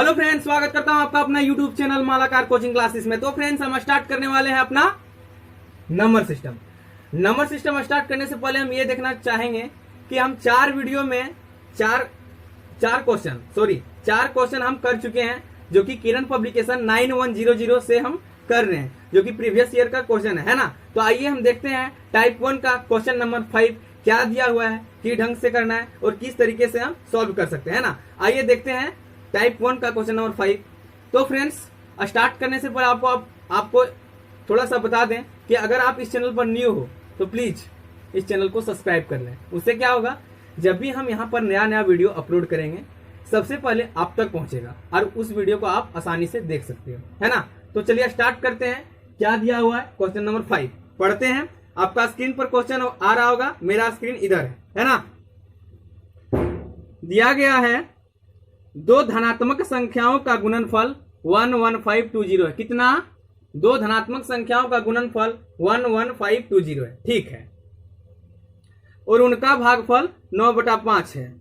Hello friends, स्वागत करता हूं आपका अपना YouTube channel Malakar coaching classes में। तो फ्रेंड्स, हम स्टार्ट करने वाले हैं अपना number system. Number system start करने से पहले हम ये देखना चाहेंगे कि हम चार वीडियो में चार क्वेश्चन हम कर चुके हैं, जो कि किरण पब्लिकेशन 9100 से हम कर रहे हैं, जो कि प्रीवियस ईयर का क्वेश्चन है ना। तो आइए हम देखते हैं टाइप 1 का क्वेश्चन नंबर 5 क्या दिया हुआ है, किस ढंग से करना है और किस तरीके से हम सॉल्व कर सकते हैं ना। आइए देखते हैं टाइप 1 का क्वेश्चन नंबर 5। तो फ्रेंड्स, स्टार्ट करने से पहले आपको थोड़ा सा बता दें कि अगर आप इस चैनल पर न्यू हो तो प्लीज इस चैनल को सब्सक्राइब कर लें। उससे क्या होगा, जब भी हम यहाँ पर नया वीडियो अपलोड करेंगे सबसे पहले आप तक पहुंचेगा और उस वीडियो को आप आसानी से देख सकते हो, है ना। तो चलिए स्टार्ट करते हैं। क्या दिया हुआ है क्वेश्चन नंबर 5 पढ़ते हैं। आपका स्क्रीन पर क्वेश्चन आ रहा होगा, मेरा स्क्रीन इधर है ना। दिया गया है दो धनात्मक संख्याओं का गुणनफल 11520 है। कितना? दो धनात्मक संख्याओं का गुणनफल 11520 है, ठीक है। और उनका भागफल 9/5 है।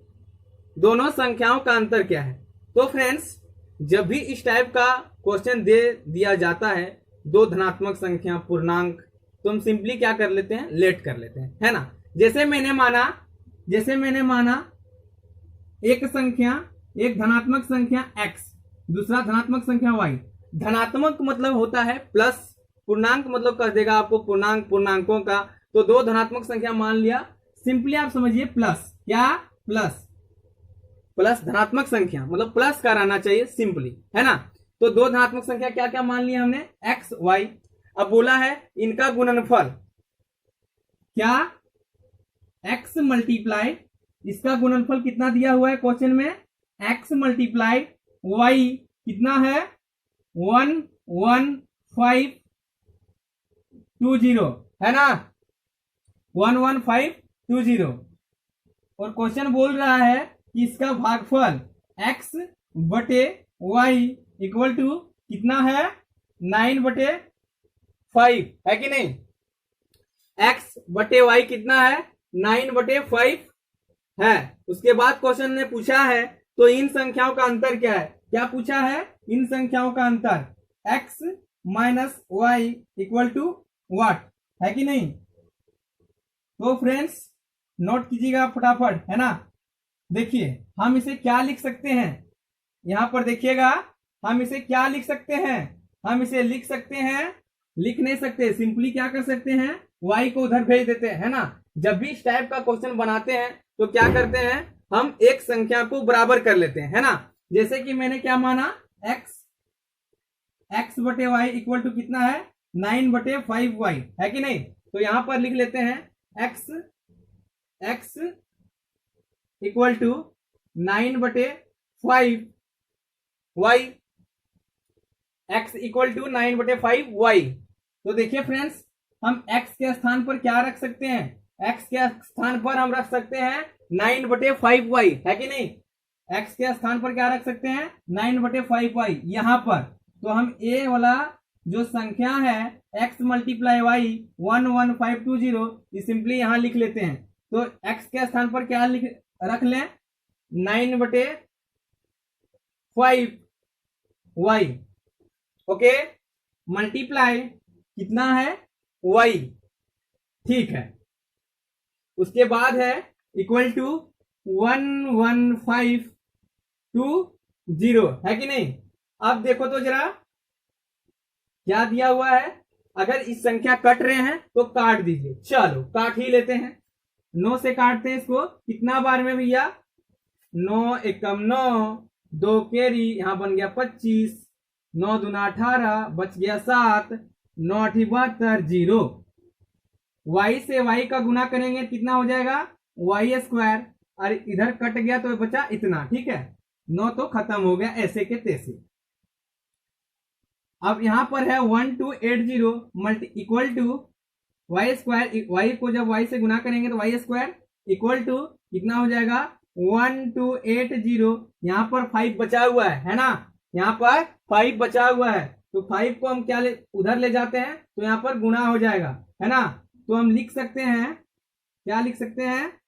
दोनों संख्याओं का अंतर क्या है? तो फ्रेंड्स, जब भी इस टाइप का क्वेश्चन दे दिया जाता है, दो धनात्मक संख्या पूर्णांक, तो हम सिंपली क्या कर लेते हैं, लेट कर लेते हैं, है ना। जैसे मैंने माना एक धनात्मक संख्या x, दूसरा धनात्मक संख्या y। धनात्मक मतलब होता है प्लस, पूर्णांक मतलब कर देगा आपको पूर्णांकों का। तो दो धनात्मक संख्या मान लिया, सिंपली आप समझिए प्लस। क्या? प्लस धनात्मक संख्या मतलब प्लस का रहना चाहिए सिंपली, है ना। तो दो धनात्मक संख्या क्या क्या मान लिया हमने, x y। अब बोला है इनका गुणनफल, क्या? x मल्टीप्लाई, इसका गुणनफल कितना दिया हुआ है क्वेश्चन में, x मल्टीप्लाई y कितना है, 11520, है ना, 11520। और क्वेश्चन बोल रहा है कि इसका भागफल x बटे y इक्वल टू कितना है, 9/5, है कि नहीं। x बटे y कितना है, 9/5 है। उसके बाद क्वेश्चन ने पूछा है तो इन संख्याओं का अंतर क्या है। क्या पूछा है? इन संख्याओं का अंतर x minus y equal to what, है कि नहीं। तो फ्रेंड्स, नोट कीजिएगा फटाफट, है ना। देखिए हम इसे क्या लिख सकते हैं, यहां पर देखिएगा, हम इसे क्या लिख सकते हैं, हम इसे लिख सकते हैं, लिख नहीं सकते, सिंपली क्या कर सकते हैं, y को उधर भेज देते हैं, है ना। जब भी इस टाइप का क्वेश्चन बनाते हैं तो क्या करते हैं, हम एक संख्या को बराबर कर लेते हैं, है ना। जैसे कि मैंने क्या माना, x बटे वाई इक्वल टू कितना है, 9/5y, है कि नहीं। तो यहां पर लिख लेते हैं x equal to 9/5y, x equal to 9/5y। तो देखिए फ्रेंड्स, हम x के स्थान पर क्या रख सकते हैं, x के स्थान पर हम रख सकते हैं 9/5y, है कि नहीं। x के स्थान पर क्या रख सकते हैं, 9/5y यहां पर। तो हम a वाला जो संख्या है x मल्टीप्लाई y 11520, ये सिंपली यहां लिख लेते हैं। तो x के स्थान पर क्या रख लें, 9/5y, ओके, मल्टीप्लाई कितना है, y, ठीक है। उसके बाद है इक्वल टू 11520, है कि नहीं। अब देखो तो जरा क्या दिया हुआ है, अगर इस संख्या कट रहे हैं तो काट दीजिए। चलो काट ही लेते हैं, 9 से काटते हैं इसको, कितना बार में भैया, 9 एकम 9, 2 केरी, यहां बन गया 25, 9 दूना 18, बच गया 7, 9 8 72, 0। y से y का गुना करेंगे कितना हो जाएगा, y², और इधर कट गया तो बचा इतना, ठीक है। 9 तो खत्म हो गया ऐसे के तैसे। अब यहां पर है 1280 multi equal to y², y को जब y से गुना करेंगे तो y² इक्वल टू कितना हो जाएगा, 1280। यहां पर 5 बचा हुआ है ना, यहां पर 5 बचा हुआ है, तो 5 को हम क्या उधर ले जाते हैं तो यहां पर गुना हो जाएगा, है ना। तो हम लिख सकते हैं, क्या लिख सकते हैं,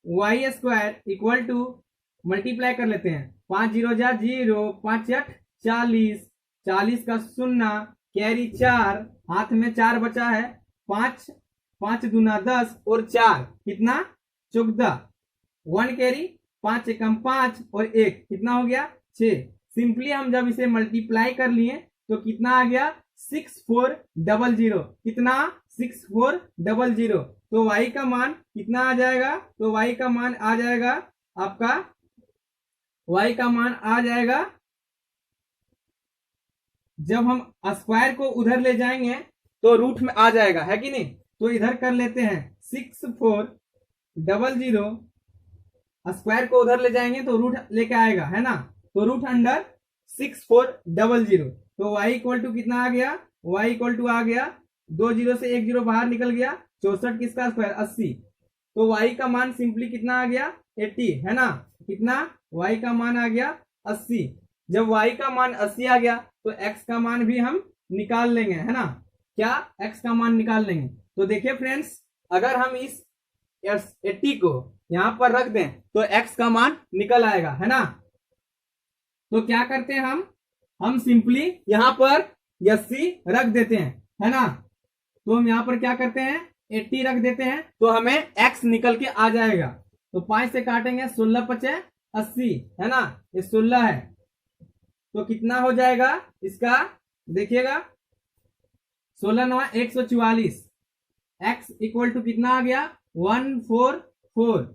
y² इक्वल टू, मल्टीप्लाई कर लेते हैं, 5 जीरो जा 0, 5 8 40, 40 का 0, कैरी 4, हाथ में 4 बचा है, 5 5 दूना 10 और 4 कितना 14, 1 कैरी, 5 एकम 5 और 1 कितना हो गया 6। सिंपली हम जब इसे मल्टीप्लाई कर लिए तो कितना आ गया 6400, कितना 6400। तो y का मान कितना आ जाएगा, तो y का मान आ जाएगा आपका, y का मान आ जाएगा, जब हम स्क्वायर को उधर ले जाएंगे तो रूट में आ जाएगा, है कि नहीं। तो इधर कर लेते हैं 6400, स्क्वायर को उधर ले जाएंगे तो रूट लेके आएगा, है ना। तो रूट अंडर 6400। तो y इक्वल टू कितना आ गया, y इक्वल टू आ गया 2 जीरो से 1 जीरो बाहर निकल गया, 64 किसका स्क्वायर 80। तो y का मान सिंपली कितना आ गया 80, है ना। कितना y का मान आ गया 80। जब y का मान 80 आ गया तो x का मान भी हम निकाल लेंगे, है ना। क्या x का मान निकाल लेंगे। तो देखिए फ्रेंड्स, अगर हम इस 80 को यहां पर रख दें तो x का मान निकल आएगा, है ना। तो क्या करते हैं हम सिंपली यहां पर 80 रख देते हैं, है ना। तो हम यहां पर क्या करते हैं 80 रख देते हैं तो हमें x निकल के आ जाएगा। तो 5 से काटेंगे 16 पचे 80, है ना, ये 16 है। तो कितना हो जाएगा इसका, देखिएगा 16 9 144, x इक्वल टू कितना आ गया 144,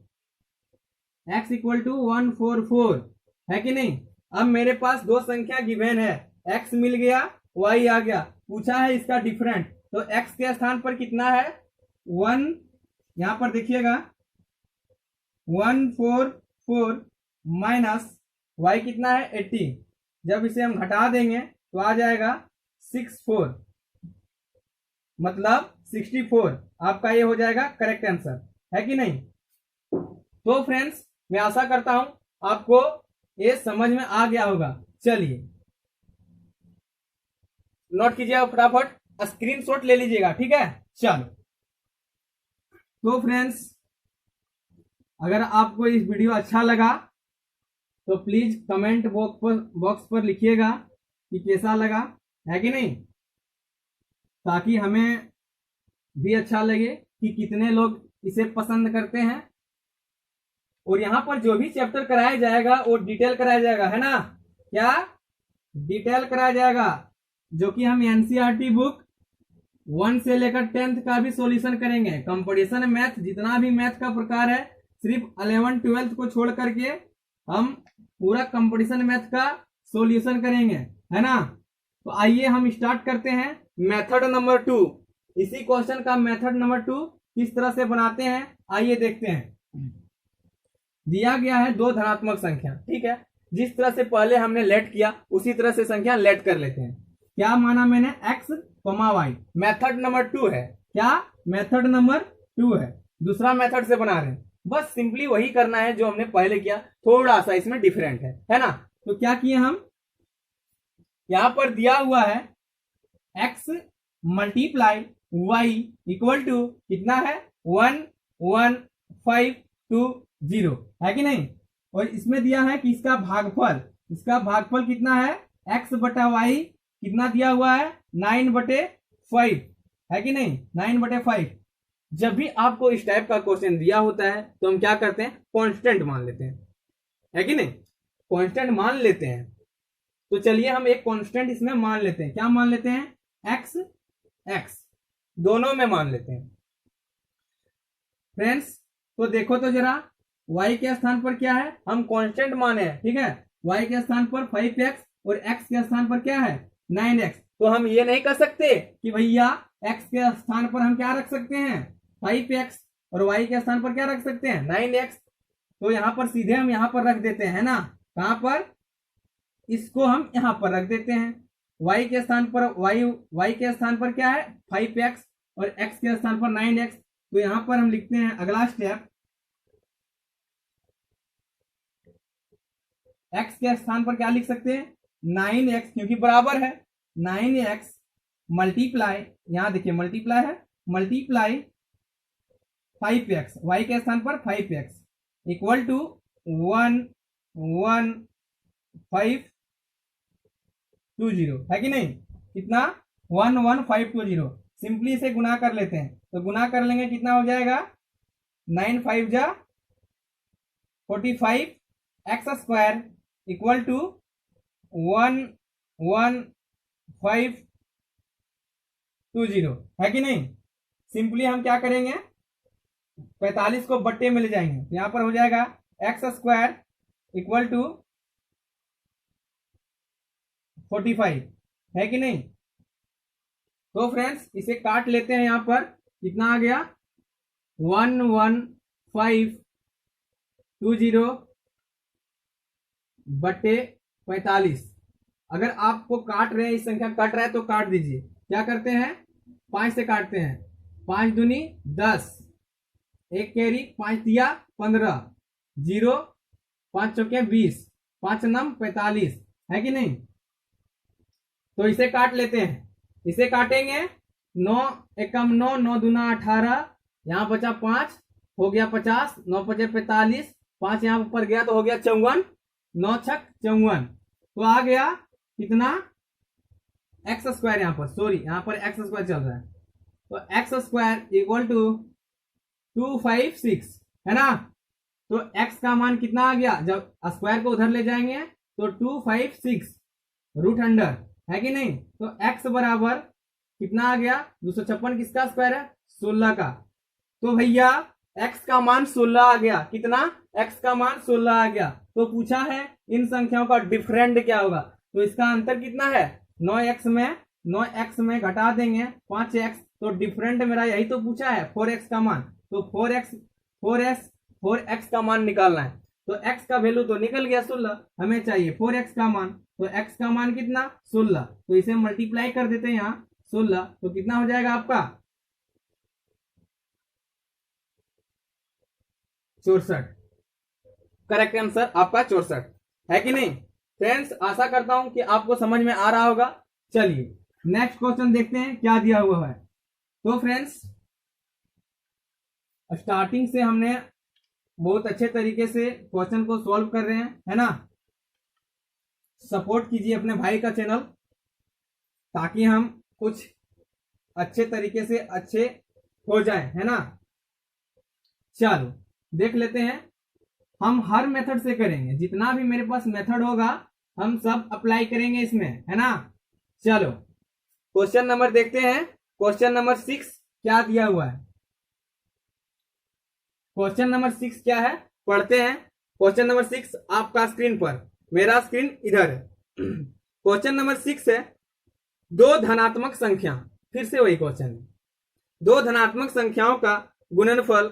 x इक्वल टू 144, है कि नहीं। अब मेरे पास दो संख्या गिवन है, x मिल गया y आ गया, पूछा है इसका डिफरेंट। तो x के स्थान पर कितना है 1, यहां पर देखिएगा 144 माइनस y कितना है 80। जब इसे हम घटा देंगे तो आ जाएगा 64, मतलब 64। आपका ये हो जाएगा करेक्ट आंसर, है कि नहीं। तो फ्रेंड्स, मैं आशा करता हूं आपको ये समझ में आ गया होगा। चलिए नोट कीजिएगा, फटाफट स्क्रीनशॉट ले लीजिएगा, ठीक है। चलो, तो फ्रेंड्स, अगर आपको इस वीडियो अच्छा लगा तो प्लीज कमेंट बॉक्स पर लिखिएगा कि कैसा लगा, है कि नहीं, ताकि हमें भी अच्छा लगे कि कितने लोग इसे पसंद करते हैं। और यहाँ पर जो भी चैप्टर कराया जाएगा वो डिटेल कराया जाएगा, है ना। क्या डिटेल कराया जाएगा, जो कि हम एनसीईआरटी बुक 1 से लेकर 10th का भी सॉल्यूशन करेंगे। कंपटीशन मैथ जितना भी मैथ का प्रकार है, सिर्फ 11 12th को छोड़ करके हम पूरा कंपटीशन मैथ का सॉल्यूशन करेंगे, है ना। तो आइए हम स्टार्ट करते हैं मेथड नंबर 2। इसी क्वेश्चन का मेथड नंबर 2 किस तरह से बनाते हैं, आइए देखते हैं। दिया गया है दो धनात्मक संख्या, ठीक है। जिस तरह से पहले हमने लेट किया उसी तरह से संख्या लेट कर लेते हैं। क्या माना मैंने x, y, मेथड नंबर 2 है। क्या मेथड नंबर 2 है, दूसरा मेथड से बना रहे हैं। बस सिंपली वही करना है जो हमने पहले किया, थोड़ा सा इसमें डिफरेंट है ना। तो क्या किए हम, यहां पर दिया हुआ है x multiply y equal to कितना है 11520, है कि नहीं। और इसमें दिया है कि इसका भागफल कितना है x बटा y, कितना दिया हुआ है 9/5, है कि नहीं, 9/5। जब भी आपको इस टाइप का क्वेश्चन दिया होता है तो हम क्या करते हैं कांस्टेंट मान लेते हैं, है कि नहीं, कांस्टेंट मान लेते हैं। तो चलिए हम एक कांस्टेंट इसमें मान लेते हैं। क्या मान लेते हैं, x दोनों में मान लेते हैं। फ्रेंड्स, तो देखो तो जरा, y के स्थान पर क्या है, हम कांस्टेंट माने हैं, ठीक है। y के स्थान पर 5x और x के स्थान पर क्या है 9x। तो हम ये नहीं कर सकते कि भैया x के स्थान पर हम क्या रख सकते हैं 5x और y के स्थान पर क्या रख सकते हैं 9x। तो यहां पर सीधे हम यहां पर रख देते हैं ना, कहां पर, इसको हम यहां पर रख देते हैं। y के स्थान पर y के स्थान पर क्या है 5x और x के स्थान पर 9x। तो यहां पर हम लिखते हैं अगला स्टेप, x के स्थान पर क्या लिख सकते हैं 9x, क्योंकि बराबर है 9x मल्टीप्लाई, यहां देखिए मल्टीप्लाई है, मल्टीप्लाई 5x, y के स्थान पर 5x इक्वल टू 11520, 1520 है कि नहीं, कितना 11520। सिंपली इसे गुना कर लेते हैं, तो गुना कर लेंगे कितना हो जाएगा 9 5 जा 45 एक्स स्क्वायर इक्वल टू 11520 है कि नहीं। सिंपली हम क्या करेंगे 45 को बट्टे में ले जाएंगे, यहां पर हो जाएगा एक्स स्क्वायर इक्वल टू 45 है कि नहीं। तो फ्रेंड्स इसे काट लेते हैं, यहां पर कितना आ गया 11520 बट्टे 45। अगर आपको काट रहे हैं, इस संख्या कट रहा है तो काट दीजिए। क्या करते हैं 5 से काटते हैं, 5 दूनी 10, एक कैरी 5 दिया 15, 0 5 चौके 20, 5 नम 45 है कि नहीं। तो इसे काट लेते हैं, इसे काटेंगे 9 एकम 9, 9 दूना 18, यहां बचा 5 हो गया 50, 9 5 45, 5 यहां ऊपर गया तो हो गया 54, 9 छक 54। तो आ गया कितना एक्स स्क्वायर, यहां पर सॉरी यहां पर एक्स स्क्वायर चल रहा है, तो एक्स स्क्वायर इक्वल टू 256 है ना। तो x का मान कितना आ गया, जब स्क्वायर को उधर ले जाएंगे तो 256 रूट अंडर है कि नहीं। तो x बराबर कितना आ गया 256, किसका स्क्वायर है 16 का। तो भैया x का मान 16 आ गया, कितना x का मान 16 आ गया। तो पूछा है इन संख्याओं का डिफरेंट क्या होगा, तो इसका अंतर कितना है 9x में घटा देंगे 5x, तो डिफरेंट मेरा यही तो पूछा है 4x का मान। तो 4x का मान निकालना है, तो x का वैल्यू तो निकल गया 16, हमें चाहिए 4x का मान। तो x का मान कितना 16, तो इसे मल्टीप्लाई कर देते हैं यहाँ 16, तो कितना हो जाएगा आपका 64। करेक्ट आंसर आपका 64 है कि नहीं। फ्रेंड्स आशा करता हूं कि आपको समझ में आ रहा होगा। चलिए नेक्स्ट क्वेश्चन देखते हैं क्या दिया हुआ है। तो फ्रेंड्स स्टार्टिंग से हमने बहुत अच्छे तरीके से क्वेश्चन को सॉल्व कर रहे हैं, है ना। सपोर्ट कीजिए अपने भाई का चैनल, ताकि हम कुछ अच्छे तरीके से अच्छे हो जाए, है ना। चलो देख लेते हैं, हम हर मेथड से करेंगे, जितना भी मेरे पास मेथड होगा हम सब अप्लाई करेंगे इसमें, है ना। चलो क्वेश्चन नंबर देखते हैं, क्वेश्चन नंबर 6 क्या दिया हुआ है। क्वेश्चन नंबर 6 क्या है पढ़ते हैं। क्वेश्चन नंबर 6 आपका स्क्रीन पर, मेरा स्क्रीन इधर है। क्वेश्चन नंबर 6 है दो धनात्मक संख्या, फिर से वही क्वेश्चन है, दो धनात्मक संख्याओं का गुणनफल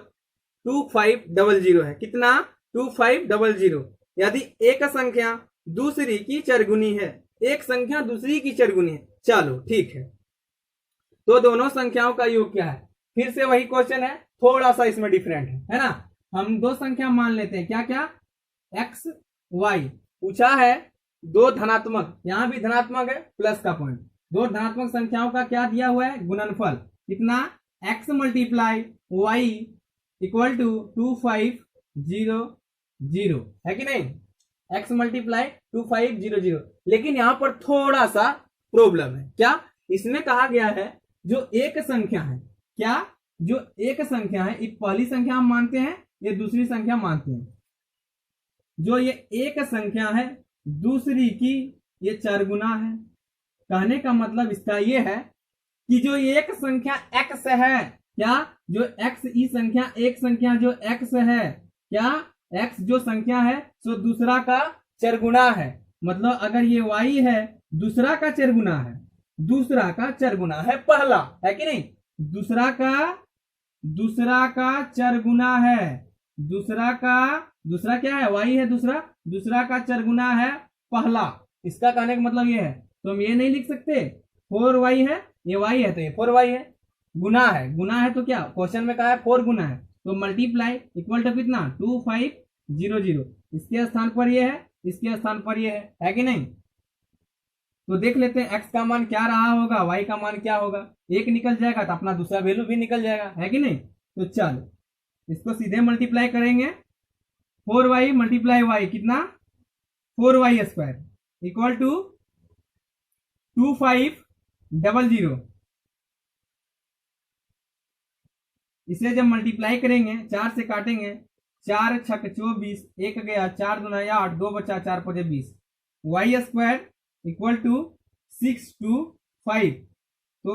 2500 है। कितना 2500। यदि एक संख्या दूसरी की चरगुनी है, एक संख्या दूसरी की चरगुनी है। चलो ठीक है, तो दोनों संख्याओं का योग क्या है। फिर से वही क्वेश्चन है, थोड़ा सा इसमें डिफरेंट है ना। हम दो संख्या मान लेते हैं, क्या क्या x y। पूछा है दो धनात्मक, यहां भी धनात्मक है प्लस का पॉइंट, दो धनात्मक संख्याओं का क्या दिया हुआ है गुणनफल, कितना x multiply y equal to 2500 है कि नहीं, x मल्टीप्लाई 2500। लेकिन यहां पर थोड़ा सा प्रॉब्लम है, क्या इसमें कहा गया है जो एक संख्या है, क्या जो एक संख्या है, एक पहली संख्या हम मानते हैं, ये दूसरी संख्या मानते हैं। जो ये एक संख्या है दूसरी की ये चरगुना है। कहने का मतलब इसका ये है कि जो एक संख्या x है, क्या जो x ई संख्या, एक संख्या जो x है, क्या x जो संख्या है सो दूसरा का चरगुना है। मतलब अगर ये y है दूसरा का चरगुना है, दूसरा का चरगुना है पहला, है कि नहीं, दूसरा का चरगुना है, दूसरा क्या है y है, दूसरा का चरगुना है पहला। इसका कहने का मतलब ये है, तो हम ये नहीं लिख सकते 4y है, ये y है तो ये 4y है, गुना है तो क्या क्वेश्चन में कहा है 4 गुना है, तो मल्टीप्लाई इक्वल टू कितना 2500। इसके स्थान पर ये है, इसके स्थान पर ये है कि नहीं। तो देख लेते हैं x का मान क्या रहा होगा, y का मान क्या होगा। एक निकल जाएगा तो अपना दूसरा वैल्यू भी निकल जाएगा, है कि नहीं। तो चलो इसको सीधे मल्टीप्लाई करेंगे, 4y मल्टीप्लाई y कितना 4y² इक्वल टू 2500। इसे जब मल्टीप्लाई करेंगे 4 से काटेंगे, 4 छक 24, 1 गया, 4 दूना 8, 2 बचा, 4 5 20, y² इक्वल टू 625। तो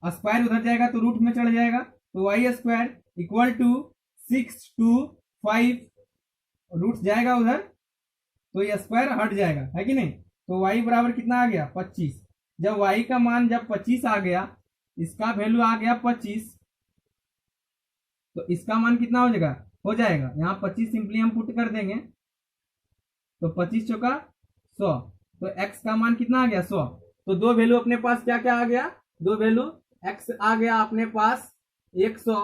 स्क्वायर उधर जाएगा तो रूट में चढ़ जाएगा, तो y² इक्वल टू 625, रूट जाएगा उधर तो ये स्क्वायर हट जाएगा, है कि नहीं। तो y बराबर कितना आ गया 25। जब y का मान जब 25 आ गया, इसका वैल्यू आ गया 25, तो इसका मान कितना हो जाएगा यहाँ 25 सिंपली हम पुट कर देंगे, तो 25 चौका 100, तो x का मान कितना आ गया 100। तो दो वैल्यू अपने पास क्या क्या आ गया, दो वैल्यू x आ गया अपने पास 100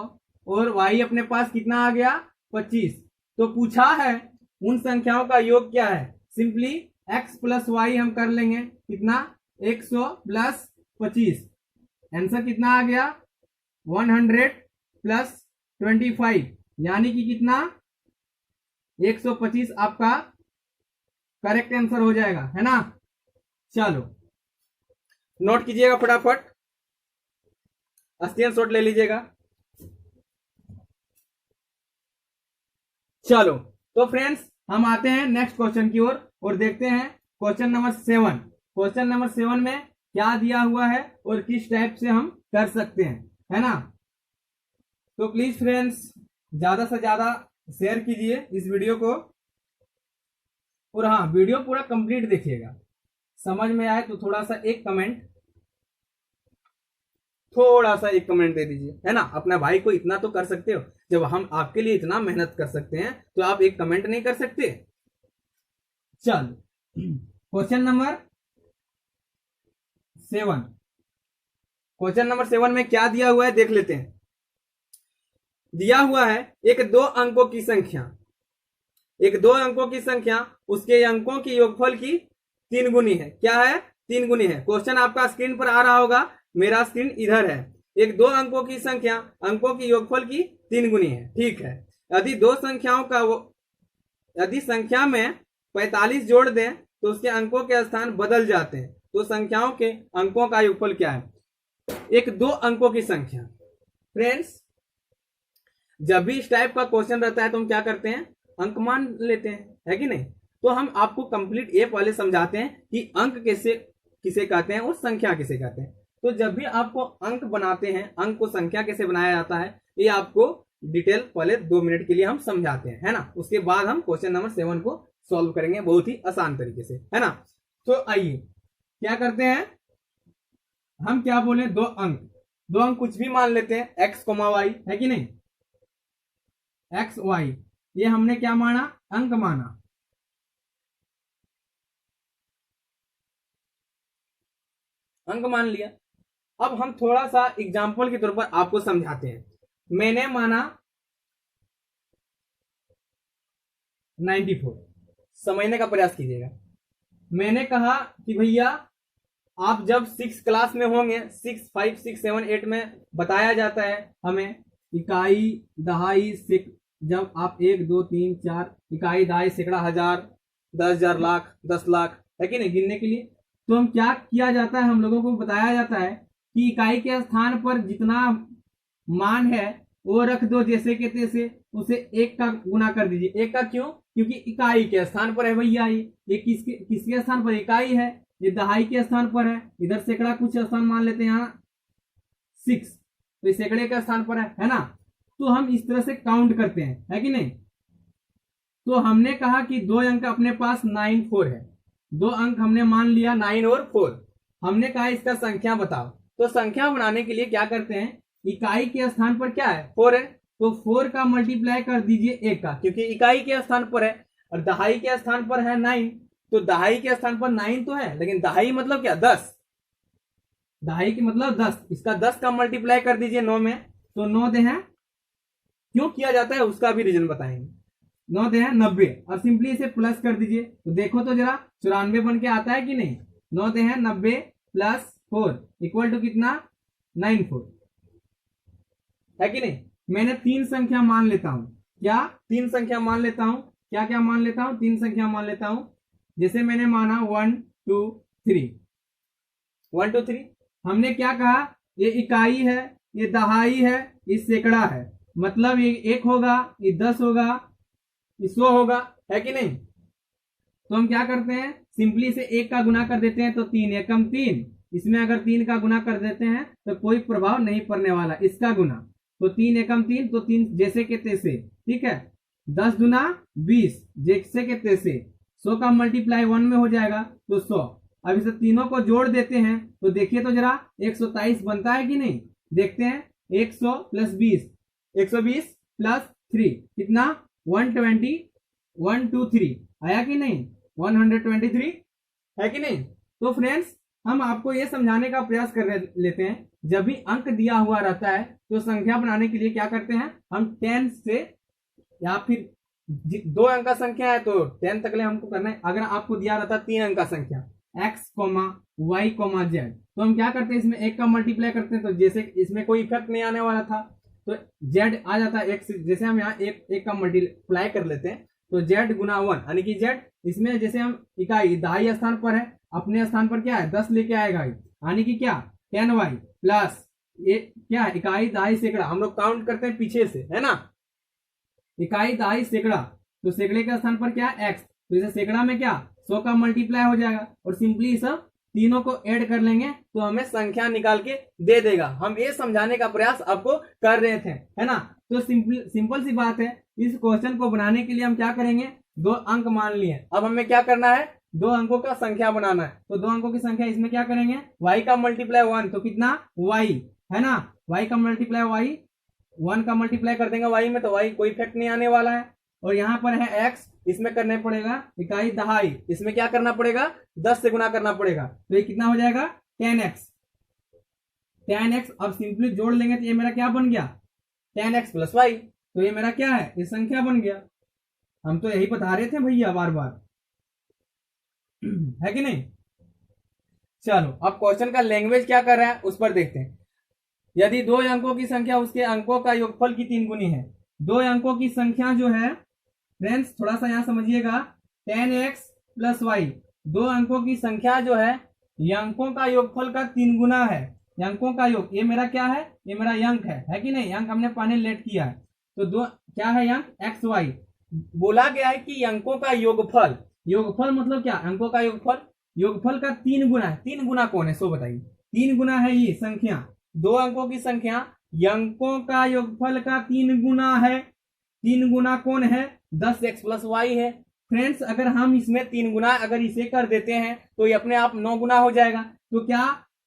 और y अपने पास कितना आ गया 25। तो पूछा है उन संख्याओं का योग क्या है, सिंपली x प्लस वाई हम कर लेंगे, कितना 100 प्लस 25, आंसर कितना आ गया 100 प्लस 25, यानी कि कितना 125 आपका करेक्ट आंसर हो जाएगा, है ना। चलो नोट कीजिएगा फटाफट, स्क्रीनशॉट ले लीजिएगा। चलो तो फ्रेंड्स हम आते हैं नेक्स्ट क्वेश्चन की ओर और देखते हैं क्वेश्चन नंबर 7। क्वेश्चन नंबर 7 में क्या दिया हुआ है और किस टाइप से हम कर सकते हैं, है ना। तो प्लीज फ्रेंड्स ज्यादा से ज्यादा शेयर कीजिए इस वीडियो को, और हाँ वीडियो पूरा कंप्लीट देखिएगा, समझ में आए तो थोड़ा सा एक कमेंट दे दीजिए, है ना। अपना भाई को इतना तो कर सकते हो, जब हम आपके लिए इतना मेहनत कर सकते हैं तो आप एक कमेंट नहीं कर सकते। चल क्वेश्चन नंबर 7, क्वेश्चन नंबर 7 में क्या दिया हुआ है देख लेते हैं। दिया हुआ है एक 2 अंकों की संख्या, उसके अंकों की योगफल की 3 गुनी है। क्या है 3 गुनी है। क्वेश्चन आपका स्क्रीन पर आ रहा होगा, मेरा स्क्रीन इधर है। एक 2 अंकों की संख्या अंकों की योगफल की 3 गुनी है, ठीक है। यदि संख्या में 45 जोड़ दें तो उसके अंकों के स्थान बदल जाते हैं, तो संख्याओं के अंकों का योगफल क्या है। एक 2 अंकों की संख्या, फ्रेंड्स जब भी इस टाइप का क्वेश्चन रहता है तो हम क्या करते हैं, अंक मान लेते हैं, है कि नहीं। तो हम आपको कंप्लीट ये पहले समझाते हैं कि अंक किसे कहते हैं और संख्या किसे कहते हैं। तो जब भी आपको अंक बनाते हैं, अंक को संख्या कैसे बनाया जाता है, ये आपको डिटेल पहले 2 मिनट के लिए हम समझाते हैं, है ना। उसके बाद हम क्वेश्चन नंबर 7 को सॉल्व करेंगे बहुत ही आसान तरीके से, है ना। तो आइए क्या करते हैं, हम क्या बोले, 2 अंक कुछ भी मान लेते हैं, x, y, है कि नहीं। x, y ये हमने क्या माना, अंक माना। अंक मान लिया। अब हम थोड़ा सा एग्जाम्पल के तौर पर आपको समझाते हैं। मैंने माना 94, समझने का प्रयास कीजिएगा। मैंने कहा कि भैया आप जब 6 क्लास में होंगे, 6, 5, 6, 7, 8 में बताया जाता है हमें इकाई, दहाई, जब आप 1, 2, 3, 4 इकाई, दहाई, सैकड़ा, हजार, 10,000, लाख, 10 लाख, है कि नहीं, गिनने के लिए। तो हम क्या किया जाता है, हम लोगों को बताया जाता है कि इकाई के स्थान पर जितना मान है वो रख दो जैसे के तैसे, उसे 1 का गुना कर दीजिए। 1 का क्यों, क्योंकि इकाई के स्थान पर है भैया, ये किसके स्थान पर, इकाई है, ये दहाई के स्थान पर है, इधर सैकड़ा कुछ स्थान मान लेते हैं, यहाँ 6 तो सैकड़े का स्थान पर है ना। तो हम इस तरह से काउंट करते हैं, है कि नहीं। तो हमने कहा कि 2 अंक अपने पास 9, 4 है, 2 अंक हमने मान लिया 9 और 4। हमने कहा इसका संख्या बताओ। तो संख्या बनाने के लिए क्या करते हैं, इकाई के स्थान पर क्या है 4 है, तो 4 का मल्टीप्लाई कर दीजिए 1 का, क्योंकि इकाई के स्थान पर है, और दहाई के स्थान पर है 9, तो दहाई के स्थान पर 9 तो है, लेकिन दहाई मतलब क्या 10, दहाई की मतलब 10, इसका 10 का मल्टीप्लाई कर दीजिए 9 में, तो 9 दे हैं, क्यों किया जाता है उसका भी रीजन बताएंगे। 9 दे हैं 90, और सिंपली इसे प्लस कर दीजिए, तो देखो तो जरा 94 बन के आता है कि नहीं। 9 दे हैं 90 प्लस 4 इक्वल टू कितना 94, है कि नहीं। मैंने 3 संख्या मान लेता हूं, क्या 3 संख्या मान लेता हूं, क्या मान लेता हूं, 3 संख्या मान लेता हूं। जैसे मैंने माना 1 2 3, 1 2 3, हमने क्या कहा, ये इकाई है, ये दहाई है, ये सैकड़ा है, मतलब ये 1 होगा, ये 10 होगा, ये 100 होगा, है कि नहीं। तो हम क्या करते हैं, सिंपली से 1 का गुना कर देते हैं तो 3 एकम 3, इसमें अगर 3 का गुना कर देते हैं तो कोई प्रभाव नहीं पड़ने वाला, इसका गुना, तो 3 एकम 3, तो 3 जैसे के तैसे, ठीक है। 10 दुना 20, जैसे के तैसे। 100 का मल्टीप्लाई 1 में हो जाएगा तो 100। अब इसे तीनों को जोड़ देते हैं तो देखिए तो जरा 123 बनता है कि नहीं, देखते हैं। 100 प्लस 20, 120 प्लस 3 कितना, 120, 123 आया कि नहीं, 123 है कि नहीं। तो फ्रेंड्स हम आपको ये समझाने का प्रयास कर लेते हैं, जब भी अंक दिया हुआ रहता है तो संख्या बनाने के लिए क्या करते हैं, हम 10 से, या फिर 2 अंक का संख्या है तो 10 तक ले हमको करना है। अगर आपको दिया रहता 3 अंक का संख्या x, y, z, तो हम क्या करते हैं, इसमें 1 का मल्टीप्लाई करते हैं, तो जैसे इसमें कोई इफेक्ट नहीं आने वाला था तो z आ जाता है x, जैसे हम यहाँ एक का मल्टीप्लाई कर लेते हैं तो z गुना 1, यानी कि z, इसमें जैसे हम इकाई दहाई स्थान पर है, अपने स्थान पर क्या है 10 लेके आएगा, यानी कि क्या 10y प्लस ये क्या है इकाई दहाई सैकड़ा, हम लोग काउंट करते हैं पीछे से, है ना। इकाई दहाई सैकड़ा, तो सैकड़े के स्थान पर क्या है x, तो इसे सैकड़ा में क्या 100 का मल्टीप्लाई हो जाएगा, और सिंपली सब तीनों को ऐड कर लेंगे तो हमें संख्या निकाल के दे देगा। हम ये समझाने का प्रयास आपको कर रहे थे, है ना। तो सिंपल सी बात है, इस क्वेश्चन को बनाने के लिए हम क्या करेंगे, 2 अंक मान लिए, अब हमें क्या करना है, 2 अंकों का संख्या बनाना है। तो 2 अंकों की संख्या, इसमें क्या करेंगे, y का मल्टीप्लाई 1 तो कितना y, है ना, y का मल्टीप्लाई y, 1 का मल्टीप्लाई कर देंगे y में तो y कोई इफेक्ट नहीं आने वाला है। और यहाँ पर है x, इसमें करने पड़ेगा इकाई दहाई, इसमें क्या करना पड़ेगा 10 से गुना करना पड़ेगा, तो ये कितना हो जाएगा 10x। 10x अब सिंपली जोड़ लेंगे तो ये मेरा क्या बन गया 10x प्लस y, तो ये मेरा क्या है, ये संख्या बन गया। हम तो यही बता रहे थे भैया बार बार, है कि नहीं। चलो अब क्वेश्चन का लैंग्वेज क्या कर रहा है उस पर देखते हैं। यदि 2 अंकों की संख्या उसके अंकों का योगफल की 3 गुनी है, 2 अंकों की संख्या जो है फ्रेंड्स थोड़ा सा यहां समझिएगा, 10x प्लस y, 2 अंकों की संख्या जो है ये अंकों का योगफल का 3 गुना है। अंकों का योग, ये मेरा क्या है, ये मेरा अंक है कि नहीं, अंक हमने पाने लेट किया है, तो 2 क्या है अंक x y, बोला गया है कि अंकों का योगफल, योगफल मतलब क्या, अंकों का योगफल, योगफल का 3 गुना है। 3 गुना कौन है सो बताइए, 3 गुना है ये संख्या, 2 अंकों की संख्या अंकों का योगफल का 3 गुना है। 3 गुना कौन है, 10x प्लस y है। फ्रेंड्स अगर हम इसमें 3 गुना अगर इसे कर देते हैं तो ये अपने आप 9 गुना हो जाएगा, तो क्या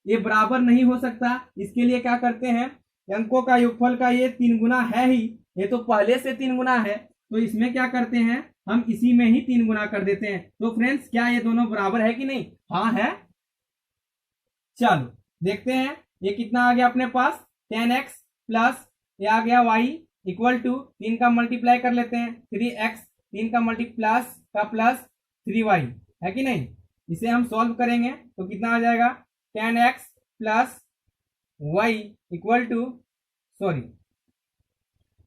ये बराबर नहीं हो सकता। इसके लिए क्या करते हैं, अंकों का योगफल का ये 3 गुना है ही, ये तो पहले से 3 गुना है, तो इसमें क्या करते हैं हम इसी में ही 3 गुना कर देते हैं। तो फ्रेंड्स क्या ये दोनों बराबर है कि नहीं, हाँ है। चलो देखते हैं ये कितना आ गया अपने पास, 10x प्लस ये आ गया y इक्वल टू 3 का मल्टीप्लाई कर लेते हैं 3x, 3 का मल्टीप्लस का प्लस 3y, है कि नहीं। इसे हम सॉल्व करेंगे तो कितना आ जाएगा 10x plus y equal to, sorry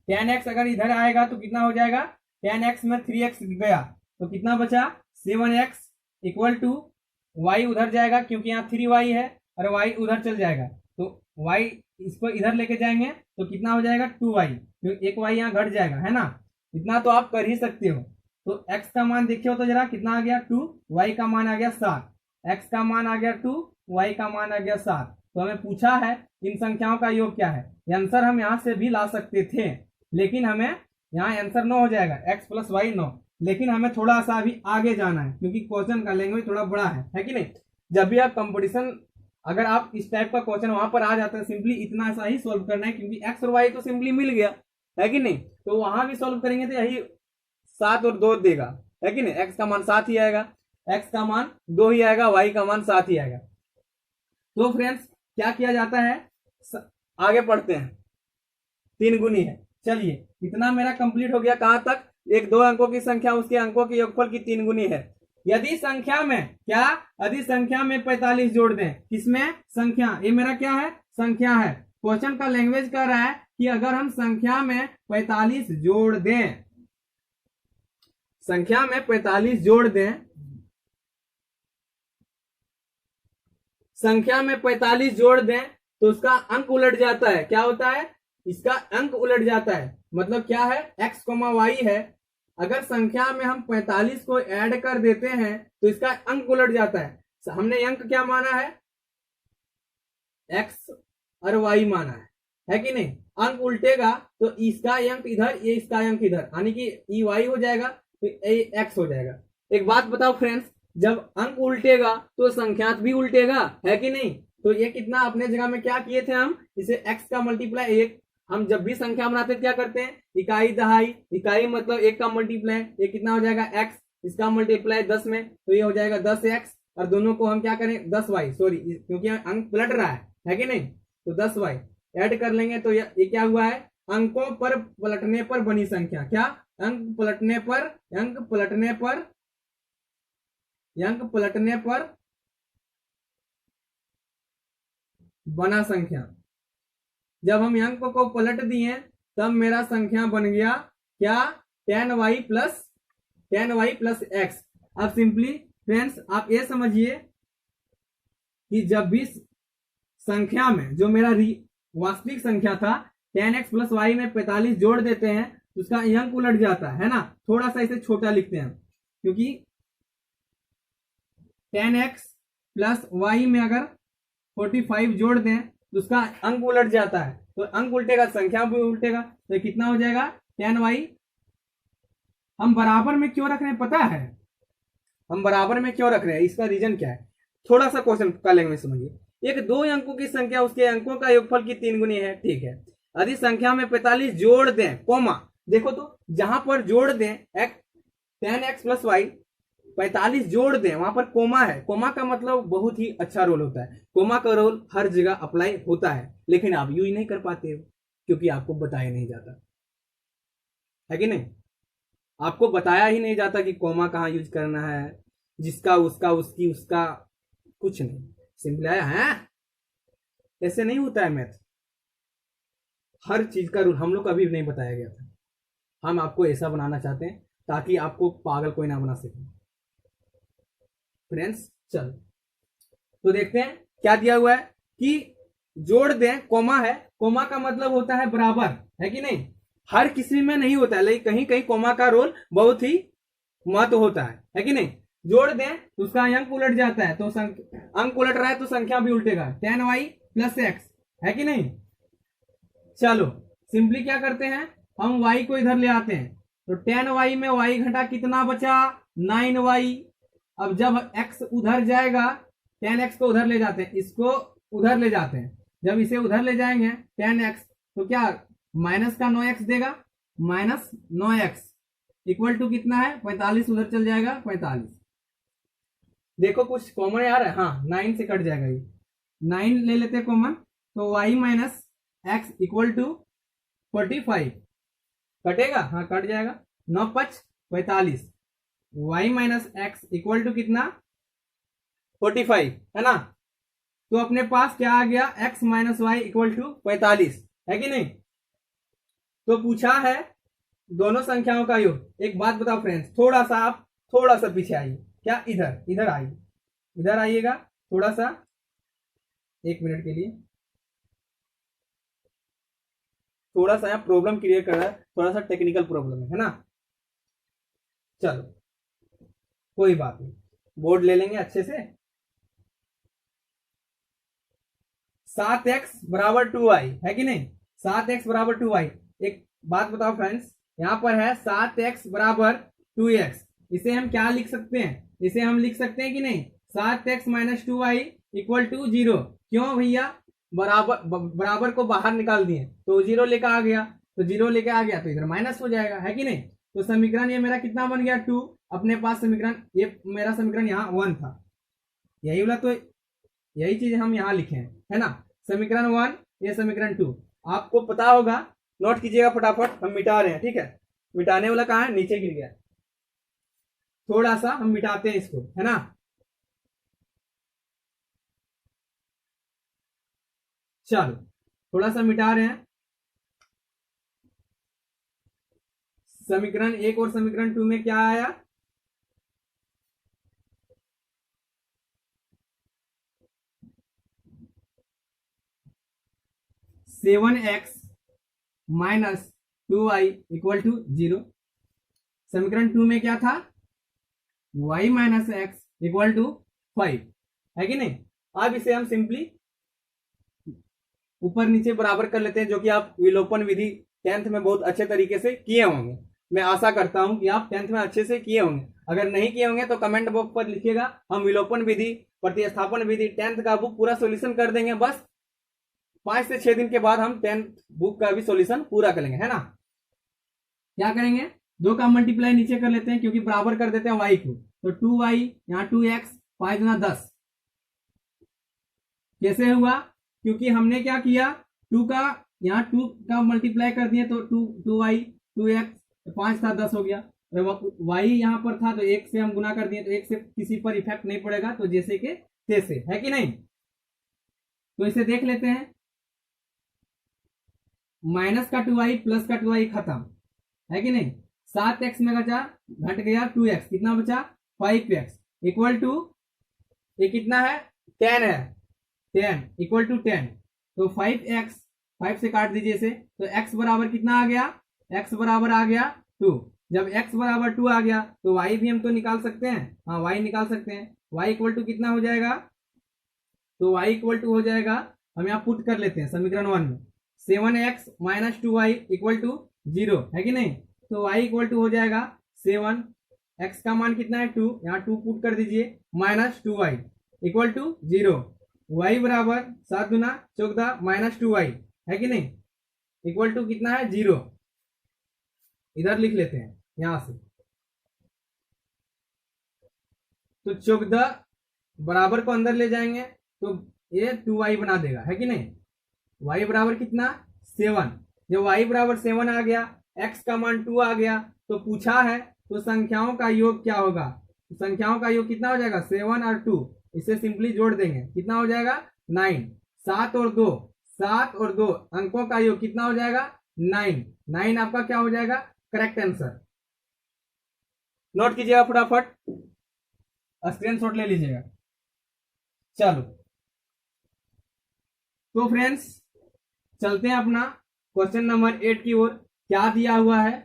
10x अगर इधर आएगा तो कितना हो जाएगा, 10x में 3x गया तो कितना बचा 7x इक्वल टू y उधर जाएगा क्योंकि यहाँ 3y है और y उधर चल जाएगा, तो y इसको इधर लेके जाएंगे तो कितना हो जाएगा 2y, क्योंकि एक y यहाँ घट जाएगा, है ना। इतना तो आप कर ही सकते हो। तो x का मान देखिए तो जरा कितना आ गया 2, y का मान आ गया 7, x का मान आ गया 2, y का मान आ गया 7। तो हमें पूछा है इन संख्याओं का योग क्या है। आंसर हम यहाँ से भी ला सकते थे, लेकिन हमें यहाँ आंसर 9 हो जाएगा, x प्लस वाई 9, लेकिन हमें थोड़ा सा अभी आगे जाना है क्योंकि क्वेश्चन का लैंग्वेज थोड़ा बड़ा है कि नहीं। जब भी आप कंपटीशन, अगर आप इस टाइप का क्वेश्चन वहां पर आ जाता है, सिंपली इतना सा ही सोल्व करना है क्योंकि x और y तो सिंपली मिल गया, है कि नहीं। तो वहां भी सोल्व करेंगे तो यही 7 और 2 देगा, है कि नहीं। x का मान 7 ही आएगा, x का मान 2 ही आएगा, y का मान 7 ही आएगा। तो फ्रेंड्स क्या किया जाता है, आगे पढ़ते हैं, 3 गुनी है। चलिए इतना मेरा कंप्लीट हो गया, कहां तक, 1-2 अंकों की संख्या उसके अंकों के योगफल की 3 गुनी है। यदि संख्या में क्या, यदि संख्या में 45 जोड़ दें, किसमें, संख्या, ये मेरा क्या है, संख्या है। क्वेश्चन का लैंग्वेज कह रहा है कि अगर हम संख्या में 45 जोड़ दें, संख्या में 45 जोड़ दें संख्या में 45 जोड़ दें तो उसका अंक उलट जाता है। क्या होता है? इसका अंक उलट जाता है। मतलब क्या है? x, y है, अगर संख्या में हम 45 को ऐड कर देते हैं तो इसका अंक उलट जाता है। हमने अंक क्या माना है? x और y माना है कि नहीं? अंक उल्टेगा तो इसका अंक इधर, ये इसका अंक इधर, यानी कि ई y हो जाएगा तो ए x हो जाएगा। एक बात बताओ फ्रेंड्स, जब अंक उल्टेगा तो संख्या भी उल्टेगा, है कि नहीं? तो ये कितना अपने जगह में क्या किए थे हम? इसे x का मल्टीप्लाई 1, हम जब भी संख्या बनाते क्या करते हैं? इकाई दहाई, इकाई मतलब 1 का मल्टीप्लाई, ये कितना हो जाएगा? x, इसका मल्टीप्लाई 10 में, तो ये हो जाएगा 10x, और दोनों को हम क्या करें? 10y, सॉरी क्योंकि अंक पलट रहा है कि नहीं? तो 10y ऐड कर लेंगे तो ये क्या हुआ है? अंकों पर पलटने पर बनी संख्या। क्या? अंक पलटने पर, अंक पलटने पर, अंक पलटने पर बना संख्या। जब हम अंक को पलट दिए तब मेरा संख्या बन गया क्या? 10y plus x। अब सिंपली फ्रेंड्स आप ये समझिए कि जब भी संख्या में जो मेरा वास्तविक संख्या था 10x प्लस y में 45 जोड़ देते हैं तो उसका अंक उलट जाता है ना? थोड़ा सा इसे छोटा लिखते हैं क्योंकि 10x प्लस y में अगर 45 जोड़ दें तो उसका अंक उलट जाता है, तो अंक उल्टेगा संख्या भी उल्टेगा, तो कितना हो जाएगा? 10y। हम बराबर में क्यों रख रहे हैं पता है? हम बराबर में क्यों रख रहे हैं, इसका रीजन क्या है? थोड़ा सा क्वेश्चन का लैंग्वेज समझिए। एक 2 अंकों की संख्या उसके अंकों का योगफल की 3 गुनी है, ठीक है। यदि संख्या में 45 जोड़ दें, कोमा, देखो तो जहां पर जोड़ दें 10x प्लस y, 45 जोड़ दें, वहां पर कोमा है। कोमा का मतलब बहुत ही अच्छा रोल होता है। कोमा का रोल हर जगह अप्लाई होता है, लेकिन आप यूज नहीं कर पाते हो क्योंकि आपको बताया नहीं जाता, है कि नहीं? आपको बताया ही नहीं जाता कि कोमा कहाँ यूज करना है, जिसका, उसका, उसकी, उसका, कुछ नहीं। सिंपल आया है, ऐसे नहीं होता है मैथ। हर चीज का रूल हम लोग कभी नहीं बताया गया था। हम आपको ऐसा बनाना चाहते हैं ताकि आपको पागल कोई ना बना सके। फ्रेंड्स चल तो देखते हैं क्या दिया हुआ है कि जोड़ दें, कोमा है, कोमा का मतलब होता है बराबर, है कि नहीं? हर किसी में नहीं होता है, लेकिन कहीं कहीं कोमा का रोल बहुत ही महत्व होता है कि नहीं? जोड़ दें तो उसका अंक उलट जाता है, तो अंक उलट रहा है तो संख्या भी उल्टेगा। 10y प्लस x, है कि नहीं? चलो सिंपली क्या करते हैं, हम y को इधर ले आते हैं, तो 10y में y घटा कितना बचा? 9y। अब जब x उधर जाएगा, 10x को उधर ले जाते हैं, इसको उधर ले जाते हैं, जब इसे उधर ले जाएंगे 10x तो क्या माइनस का 9x देगा, माइनस 9x इक्वल टू कितना है? 45, उधर चल जाएगा 45। देखो कुछ कॉमन आ रहा है, हाँ 9 से कट जाएगा, ये 9 ले लेते कॉमन, तो y minus x equal to 45 कटेगा, हाँ कट जाएगा, 9 5 45, y minus x equal to कितना? 45, है ना? तो अपने पास क्या आ गया? x minus y equal to 45, है कि नहीं? तो पूछा है दोनों संख्याओं का योग। एक बात बताओ फ्रेंड्स, थोड़ा सा आप थोड़ा सा पीछे आइए, क्या इधर, इधर आइए, इधर आइएगा थोड़ा सा, 1 मिनट के लिए। थोड़ा सा यहाँ प्रॉब्लम क्रिएट कर रहा है, थोड़ा सा टेक्निकल प्रॉब्लम है ना? चलो कोई बात नहीं, बोर्ड ले लेंगे अच्छे से। 7x बराबर 2y, है कि नहीं? 7x बराबर 2y। एक बात बताओ फ्रेंड्स, यहाँ पर है 7x बराबर 2x, इसे हम क्या लिख सकते हैं? इसे हम लिख सकते हैं कि नहीं? 7x minus 2y equal to 0। क्यों भैया? बराबर को बाहर निकाल दिए तो 0 लेकर आ गया, तो 0 लेकर आ गया तो इधर माइनस हो जाएगा, है कि नहीं? तो समीकरण ये मेरा कितना बन गया? 2। अपने पास समीकरण, ये मेरा समीकरण यहाँ 1 था, यही वाला, तो यही चीज हम यहाँ लिखे हैं, है ना? समीकरण 1, ये समीकरण 2। आपको पता होगा, नोट कीजिएगा फटाफट, हम मिटा रहे हैं, ठीक है? मिटाने वाला कहाँ है? नीचे गिर गया, थोड़ा सा हम मिटाते हैं इसको, है ना? चलो थोड़ा सा मिटा रहे हैं। समीकरण 1 और समीकरण 2 में क्या आया? 7x minus 2y equal to 0। समीकरण 2 में क्या था, y minus x equal to 5, है कि नहीं। अब इसे हम सिंपली ऊपर नीचे बराबर कर लेते हैं, जो कि आप विलोपन विधि 10th में बहुत अच्छे तरीके से किए होंगे। मैं आशा करता हूं कि आप 10th में अच्छे से किए होंगे। अगर नहीं किए होंगे तो कमेंट बॉक्स पर लिखिएगा, हम विलोपन विधि, प्रतिस्थापन विधि 10th का बुक पूरा सॉल्यूशन कर देंगे। बस 5 से 6 दिन के बाद हम 10th बुक का भी सॉल्यूशन पूरा करेंगे, है ना। क्या करेंगे, 2 का मल्टीप्लाई नीचे कर लेते हैं, क्योंकि बराबर कर देते हैं y को। तो 2y यहाँ 2x 5 गुना 10 कैसे हुआ, क्योंकि हमने क्या किया, 2 का यहाँ 2 का मल्टीप्लाई कर दिए, तो 2y 2x 5 था 10 हो गया। y यहाँ पर था तो 1 से हम गुना कर दिए, तो 1 से किसी पर इफेक्ट नहीं पड़ेगा, तो जैसे के तैसे, है कि नहीं। तो इसे देख लेते हैं, माइनस का 2y प्लस का 2y खत्म, है कि नहीं। 7x में बचा, घट गया 2x, कितना बचा 5x इक्वल टू, ये कितना है 10 है, 10 इक्वल टू 10। तो 5x 5 से काट दीजिए इसे, तो x बराबर कितना आ गया, x बराबर आ गया 2। जब x बराबर 2 आ गया तो y भी हम तो निकाल सकते हैं, हाँ y निकाल सकते हैं। y इक्वल टू कितना हो जाएगा, तो y इक्वल टू हो जाएगा, हम यहाँ पुट कर लेते हैं समीकरण 1 में, 7x minus 2y equal to 0, है कि नहीं। तो y इक्वल टू हो जाएगा 7, x का मान कितना है 2, यहाँ 2 पुट कर दीजिए, minus 2y equal to 0। y बराबर 7 गुना 14 माइनस 2y, है कि नहीं, इक्वल टू कितना है 0। इधर लिख लेते हैं यहां से, तो 14 बराबर को अंदर ले जाएंगे तो ये 2y बना देगा, है कि नहीं। y बराबर कितना 7, जब y बराबर 7 आ गया, x का मान 2 आ गया, तो पूछा है तो संख्याओं का योग क्या होगा, संख्याओं का योग कितना हो जाएगा 7 और 2, इसे सिंपली जोड़ देंगे, कितना हो जाएगा 9। 7 और 2, 7 और 2 अंकों का योग कितना हो जाएगा 9, 9 आपका क्या हो जाएगा करेक्ट आंसर। नोट कीजिएगा फटाफट, स्क्रीनशॉट ले लीजिएगा। चलो तो फ्रेंड्स चलते हैं अपना क्वेश्चन नंबर 8 की ओर। क्या दिया हुआ है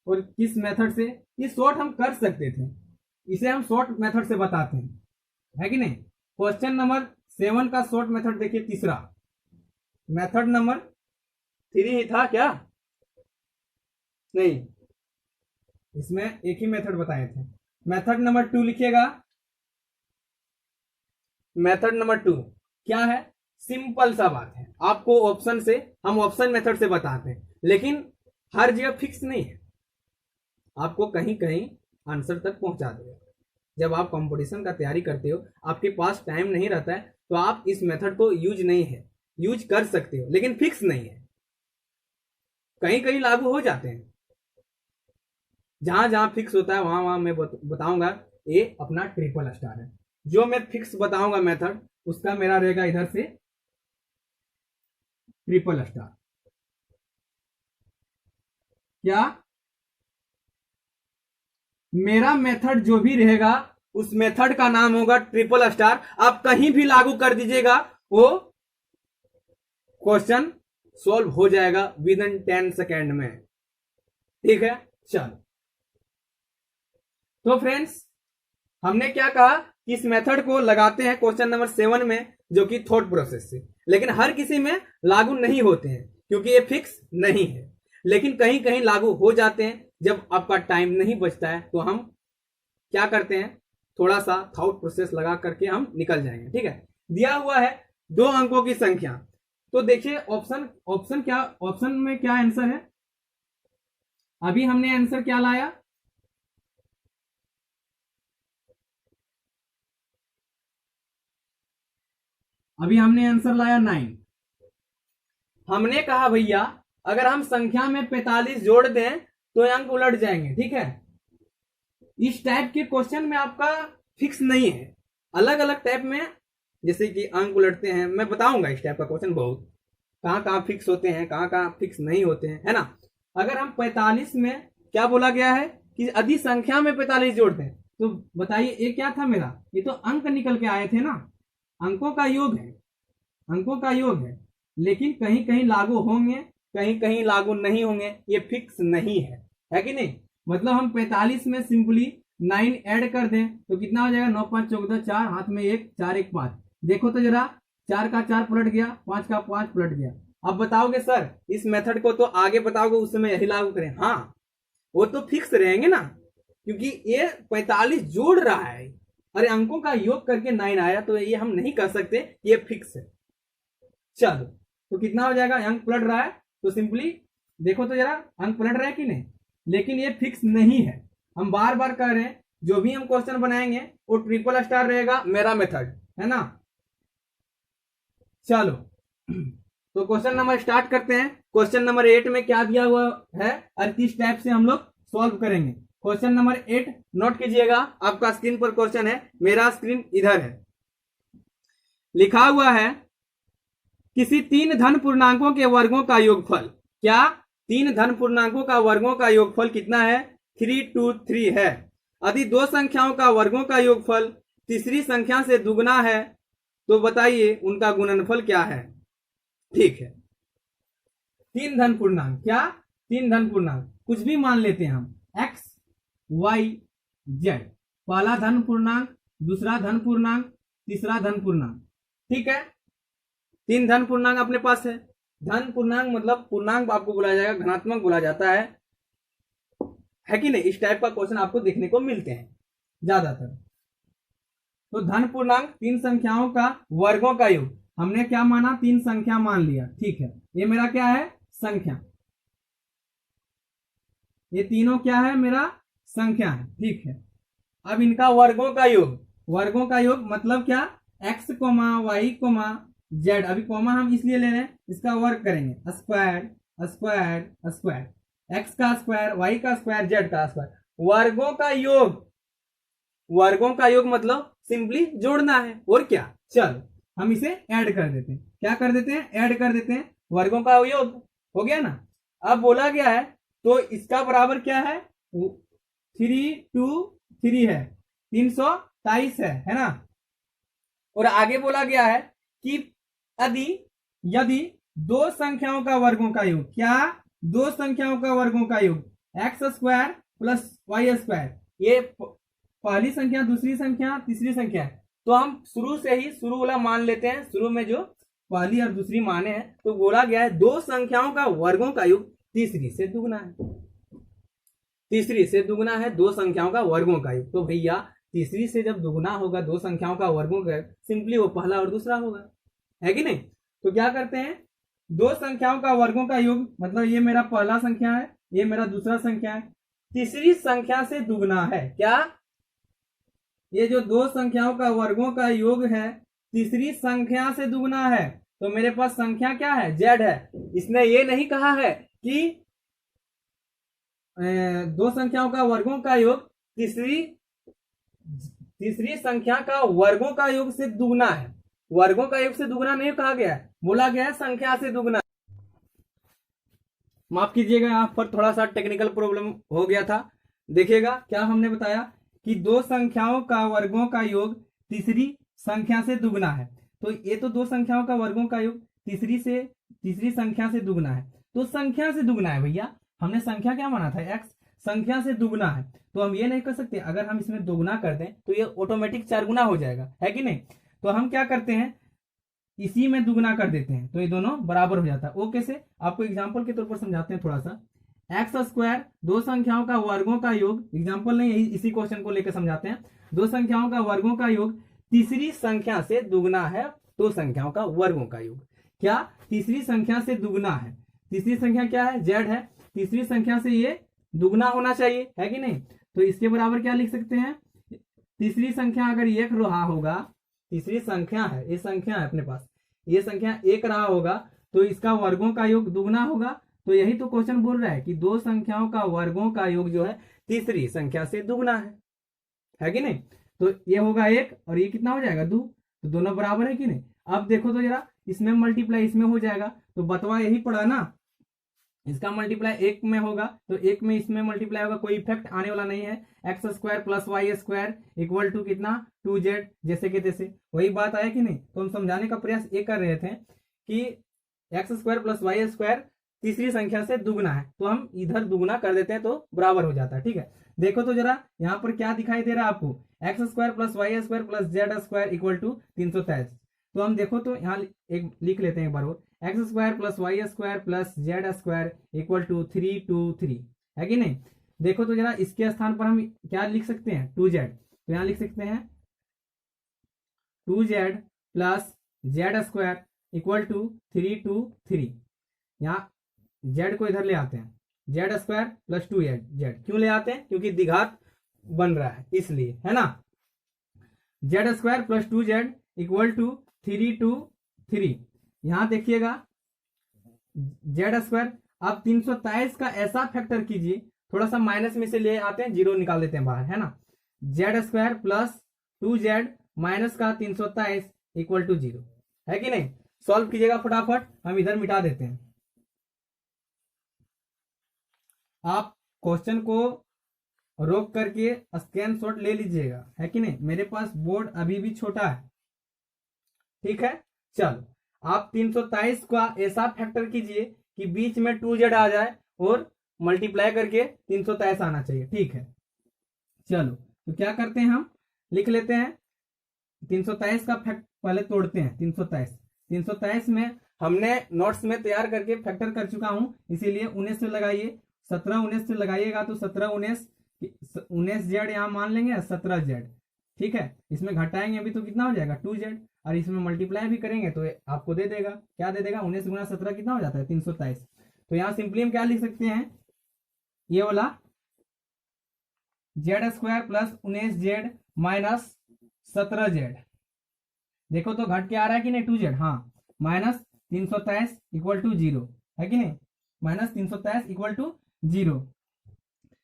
और किस मेथड से, ये शॉर्ट हम कर सकते थे, इसे हम शॉर्ट मेथड से बताते हैं, है कि नहीं। क्वेश्चन नंबर 7 का शॉर्ट मेथड देखिए, तीसरा मेथड नंबर 3 ही था क्या, नहीं, इसमें एक ही मेथड बताए थे। मेथड नंबर 2 लिखिएगा। मेथड नंबर 2 क्या है, सिंपल सा बात है, आपको ऑप्शन से, हम ऑप्शन मेथड से बताते हैं, लेकिन हर जगह फिक्स नहीं है, आपको कहीं कहीं आंसर तक पहुंचा देगा। जब आप कंपटीशन का तैयारी करते हो, आपके पास टाइम नहीं रहता है, तो आप इस मेथड को यूज कर सकते हो, लेकिन फिक्स नहीं है, कहीं कहीं लागू हो जाते हैं। जहां जहां फिक्स होता है वहां वहां मैं बताऊंगा। ये अपना ट्रिपल स्टार है, जो मैं फिक्स बताऊंगा मेथड, उसका मेरा रहेगा इधर से ट्रिपल स्टार। क्या, मेरा मेथड जो भी रहेगा उस मेथड का नाम होगा ट्रिपल स्टार। आप कहीं भी लागू कर दीजिएगा, वो क्वेश्चन सॉल्व हो जाएगा विद इन 10 सेकेंड में, ठीक है। चलो तो फ्रेंड्स हमने क्या कहा कि इस मेथड को लगाते हैं क्वेश्चन नंबर 7 में, जो कि थॉट प्रोसेस से, लेकिन हर किसी में लागू नहीं होते हैं क्योंकि ये फिक्स नहीं है, लेकिन कहीं कहीं लागू हो जाते हैं। जब आपका टाइम नहीं बचता है तो हम क्या करते हैं, थोड़ा सा थॉट प्रोसेस लगा करके हम निकल जाएंगे, ठीक है। दिया हुआ है 2 अंकों की संख्या, तो देखिए ऑप्शन क्या, ऑप्शन में क्या आंसर है। अभी हमने आंसर क्या लाया, अभी हमने आंसर लाया 9। हमने कहा भैया अगर हम संख्या में 45 जोड़ दें तो अंक उलट जाएंगे, ठीक है। इस टाइप के क्वेश्चन में आपका फिक्स नहीं है, अलग अलग टाइप में जैसे कि अंक उलटते हैं, मैं बताऊंगा इस टाइप का क्वेश्चन बहुत, कहां कहां फिक्स होते हैं, कहां कहां फिक्स नहीं होते हैं, है ना। अगर हम 45 में क्या बोला गया है कि यदि संख्या में 45 जोड़ते हैं, तो बताइए ये क्या था मेरा, ये तो अंक निकल के आए थे ना, अंकों का योग है, अंकों का योग है। लेकिन कहीं कहीं लागू होंगे, कहीं कहीं लागू नहीं होंगे, ये फिक्स नहीं है कि नहीं। मतलब हम 45 में सिंपली 9 ऐड कर दें तो कितना हो जाएगा, 9 5 14 4, हाथ में 1 4 1 5। देखो तो जरा, 4 का 4 पलट गया, 5 का 5 पलट गया। अब बताओगे सर इस मेथड को तो आगे बताओगे उस समय यही लागू करें, हाँ वो तो फिक्स रहेंगे ना, क्योंकि ये 45 जोड़ रहा है, अरे अंकों का योग करके 9 आया, तो ये हम नहीं कर सकते, ये फिक्स है। चलो तो कितना हो जाएगा, अंक पलट रहा है, तो सिंपली देखो तो जरा अंक पलट रहा है कि नहीं, लेकिन ये फिक्स नहीं है। हम बार बार कह रहे हैं जो भी हम क्वेश्चन बनाएंगे वो ट्रिपल स्टार रहेगा, मेरा मेथड है ना। चलो तो क्वेश्चन नंबर स्टार्ट करते हैं। क्वेश्चन नंबर 8 में क्या दिया हुआ है और किस टाइप से हम लोग सॉल्व करेंगे। क्वेश्चन नंबर 8 नोट कीजिएगा, आपका स्क्रीन पर क्वेश्चन है, मेरा स्क्रीन इधर है। लिखा हुआ है किसी 3 धन पूर्णांकों के वर्गों का योगफल, क्या 3 धन पूर्णांकों का वर्गों का योगफल कितना है, 3 2 3 है। यदि 2 संख्याओं का वर्गों का योगफल तीसरी संख्या से दुगना है तो बताइए उनका गुणनफल क्या है। ठीक है, 3 धन पूर्णांक, क्या 3 धन पूर्णांक कुछ भी मान लेते हैं हम, x y z, पहला धन पूर्णांक, दूसरा धन पूर्णांक, तीसरा धन पूर्णांक। ठीक है, 3 धन पूर्णांक अपने पास है। धन पूर्णांक मतलब पूर्णांक आपको बोला जाएगा, धनात्मक बोला जाता है कि नहीं। इस टाइप का क्वेश्चन आपको देखने को मिलते हैं ज्यादातर। तो धन पूर्णांक 3 संख्याओं का वर्गों का योग, हमने क्या माना, 3 संख्या मान लिया। ठीक है, ये मेरा क्या है, संख्या, ये तीनों क्या है, मेरा संख्या है। ठीक है, अब इनका वर्गों का योग, वर्गों का योग मतलब क्या, x y z, अभी कॉमा हम इसलिए ले रहे हैं, इसका वर्ग करेंगे, स्क्वायर स्क्वायर स्क्वायर, x का स्क्वायर, y का स्क्वायर, z का स्क्वायर, वर्गों का योग, वर्गों का योग मतलब सिंपली जोड़ना है और क्या। चलो हम इसे ऐड कर देते हैं, क्या कर देते हैं, ऐड कर देते हैं, वर्गों का योग हो गया ना। अब बोला गया है तो इसका बराबर क्या है, 3 2 3 है, 323 है ना। और आगे बोला गया है कि यदि 2 संख्याओं का वर्गों का योग, क्या 2 संख्याओं का वर्गों का योग x square plus y square, ये पहली संख्या, दूसरी संख्या, तीसरी संख्या है, तो हम शुरू से ही शुरू वाला मान लेते हैं, शुरू में जो पहली और दूसरी माने हैं। तो बोला गया है 2 संख्याओं का वर्गों का योग तीसरी से दुगना है, तीसरी से दुगना है 2 संख्याओं का वर्गों का योग। तो भैया तीसरी से जब दुगना होगा 2 संख्याओं का वर्गों का, सिंपली वो पहला और दूसरा होगा, है कि नहीं। तो क्या करते हैं, 2 संख्याओं का वर्गों का योग मतलब ये मेरा पहला संख्या है, ये मेरा दूसरा संख्या है, तीसरी संख्या से दुगना है, क्या ये जो 2 संख्याओं का वर्गों का योग है तीसरी संख्या से दुगना है, तो मेरे पास संख्या क्या है, z है। इसने ये नहीं कहा है कि 2 संख्याओं का वर्गों का योग तीसरी संख्या का वर्गों का योग से दुगना है, वर्गों का योग से दुगना नहीं कहा गया है, बोला गया है संख्या से दुगना। माफ कीजिएगा, यहाँ पर थोड़ा सा टेक्निकल प्रॉब्लम हो गया था। देखिएगा क्या हमने बताया कि 2 संख्याओं का वर्गों का योग तीसरी संख्या से दुगना है, तो ये तो 2 संख्याओं का वर्गों का योग तीसरी संख्या से दुगना है, तो संख्या से दुगना है भैया, हमने संख्या क्या माना था, x, संख्या से दुगना है, तो हम ये नहीं कर सकते अगर हम इसमें दोगुना कर दें तो ये ऑटोमेटिक 4 गुना हो जाएगा, है कि नहीं। तो हम क्या करते हैं, इसी में दुगना कर देते हैं, तो ये दोनों बराबर हो जाता है। वो कैसे, आपको एग्जाम्पल के तौर पर समझाते हैं थोड़ा सा। एक्स स्क्वायर 2 संख्याओं का वर्गों का योग, एग्जाम्पल नहीं इसी क्वेश्चन को लेकर समझाते हैं, 2 संख्याओं का वर्गों का योग तीसरी संख्या से दुगना है, 2 संख्याओं का वर्गों का योग, क्या तीसरी संख्या से दुगना है, तीसरी संख्या क्या है, z है, तीसरी संख्या से ये दुगना होना चाहिए, है कि नहीं। तो इसके बराबर क्या लिख सकते हैं, तीसरी संख्या अगर 1 रहा होगा, तीसरी संख्या है, ये संख्या है अपने पास, ये संख्या 1 रहा होगा तो इसका वर्गों का योग दुगना होगा। तो यही तो क्वेश्चन बोल रहा है कि 2 संख्याओं का वर्गों का योग जो है तीसरी संख्या से दुगना है कि नहीं। तो ये होगा 1 और ये कितना हो जाएगा 2, तो दोनों बराबर है कि नहीं। अब देखो तो जरा, इसमें मल्टीप्लाई इसमें हो जाएगा, तो बतवा यही पड़ा ना, इसका मल्टीप्लाई 1 में होगा तो 1 में इसमें मल्टीप्लाई होगा, कोई इफेक्ट आने वाला नहीं है। X square plus y square equal to कितना 2z, जैसे कि तैसे, वही बात आया कि नहीं। तो हम समझाने का प्रयास ये कर रहे थे कि x square plus y square तीसरी संख्या से दुगना है, तो हम इधर दुगना कर देते हैं तो बराबर हो जाता है। ठीक है, देखो तो जरा यहाँ पर क्या दिखाई दे रहा है आपको, x square plus y square plus z square equal to 323। तो हम देखो तो यहाँ एक लिख लेते हैं एक बार और, x square plus y square plus z square equal to 323 है कि नहीं। देखो तो जरा इसके स्थान पर हम क्या लिख सकते हैं, 2z, तो यहाँ लिख सकते हैं 2z plus z square equal to 323। यहाँ z को इधर ले आते हैं, जेड स्क्वायर प्लस 2z, क्यों ले आते हैं, क्योंकि द्विघात बन रहा है इसलिए, है ना। Z square plus 2z equal to 323। यहां देखिएगा जेड स्क्वायर, अब 323 का ऐसा फैक्टर कीजिए, थोड़ा सा माइनस में से ले आते हैं, जीरो निकाल देते हैं बाहर, है ना। Z square plus 2z minus का 323 इक्वल टू 0 है कि नहीं। सॉल्व कीजिएगा फटाफट, हम इधर मिटा देते हैं। आप क्वेश्चन को रोक करके स्कैन शॉट ले लीजिएगा, है कि नहीं, मेरे पास बोर्ड अभी भी छोटा है। ठीक है, चलो आप 323 का ऐसा फैक्टर कीजिए कि बीच में 2z आ जाए और मल्टीप्लाई करके 323 आना चाहिए। ठीक है, चलो तो क्या करते हैं, हम लिख लेते हैं 323 का फैक्ट पहले तोड़ते हैं। 323 में हमने नोट्स में तैयार करके फैक्टर कर चुका हूं, इसीलिए 19 से लगाइए, 17 19 से लगाइएगा तो 17 19z यहां मान लेंगे 17z। ठीक है, इसमें घटाएंगे अभी तो कितना हो जाएगा 2z, और इसमें मल्टीप्लाई भी करेंगे तो आपको दे देगा, क्या दे देगा, 19 गुना 17 कितना हो जाता है 323। तो यहां सिंपली हम क्या लिख सकते हैं, ये वाला Z square plus 19z minus 17z, देखो तो घट के आ रहा है कि नहीं 2z, हाँ, माइनस 323 इक्वल टू 0 है कि नहीं, minus 323 equal to 0।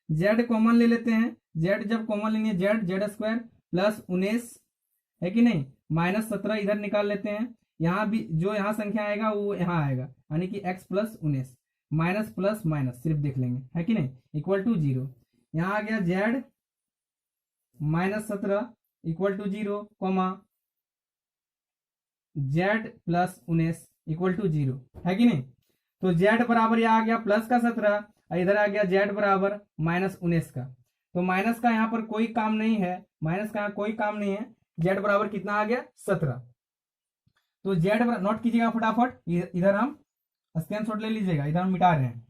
Z common ले लेते हैं, जेड जब कॉमन लेंगे जेड स्क्वायर प्लस 19 है कि नहीं, माइनस 17 इधर निकाल लेते हैं, यहाँ भी जो यहाँ संख्या आएगा वो यहाँ आएगा, यानी कि x plus 19 minus plus minus सिर्फ देख लेंगे, है कि नहीं, इक्वल टू 0। यहाँ आ गया z minus 17 equal to 0, comma z plus 19 equal to 0 है कि नहीं। तो जेड बराबर यहाँ आ गया प्लस का 17, और इधर आ गया जेड बराबर माइनस 19 का। तो माइनस का यहाँ पर कोई काम नहीं है, माइनस का यहाँ कोई काम नहीं है, जेड बराबर कितना आ गया 17। तो जेड नोट कीजिएगा फटाफट, इधर हम स्कैन शॉट ले लीजिएगा, इधर हम मिटा रहे हैं।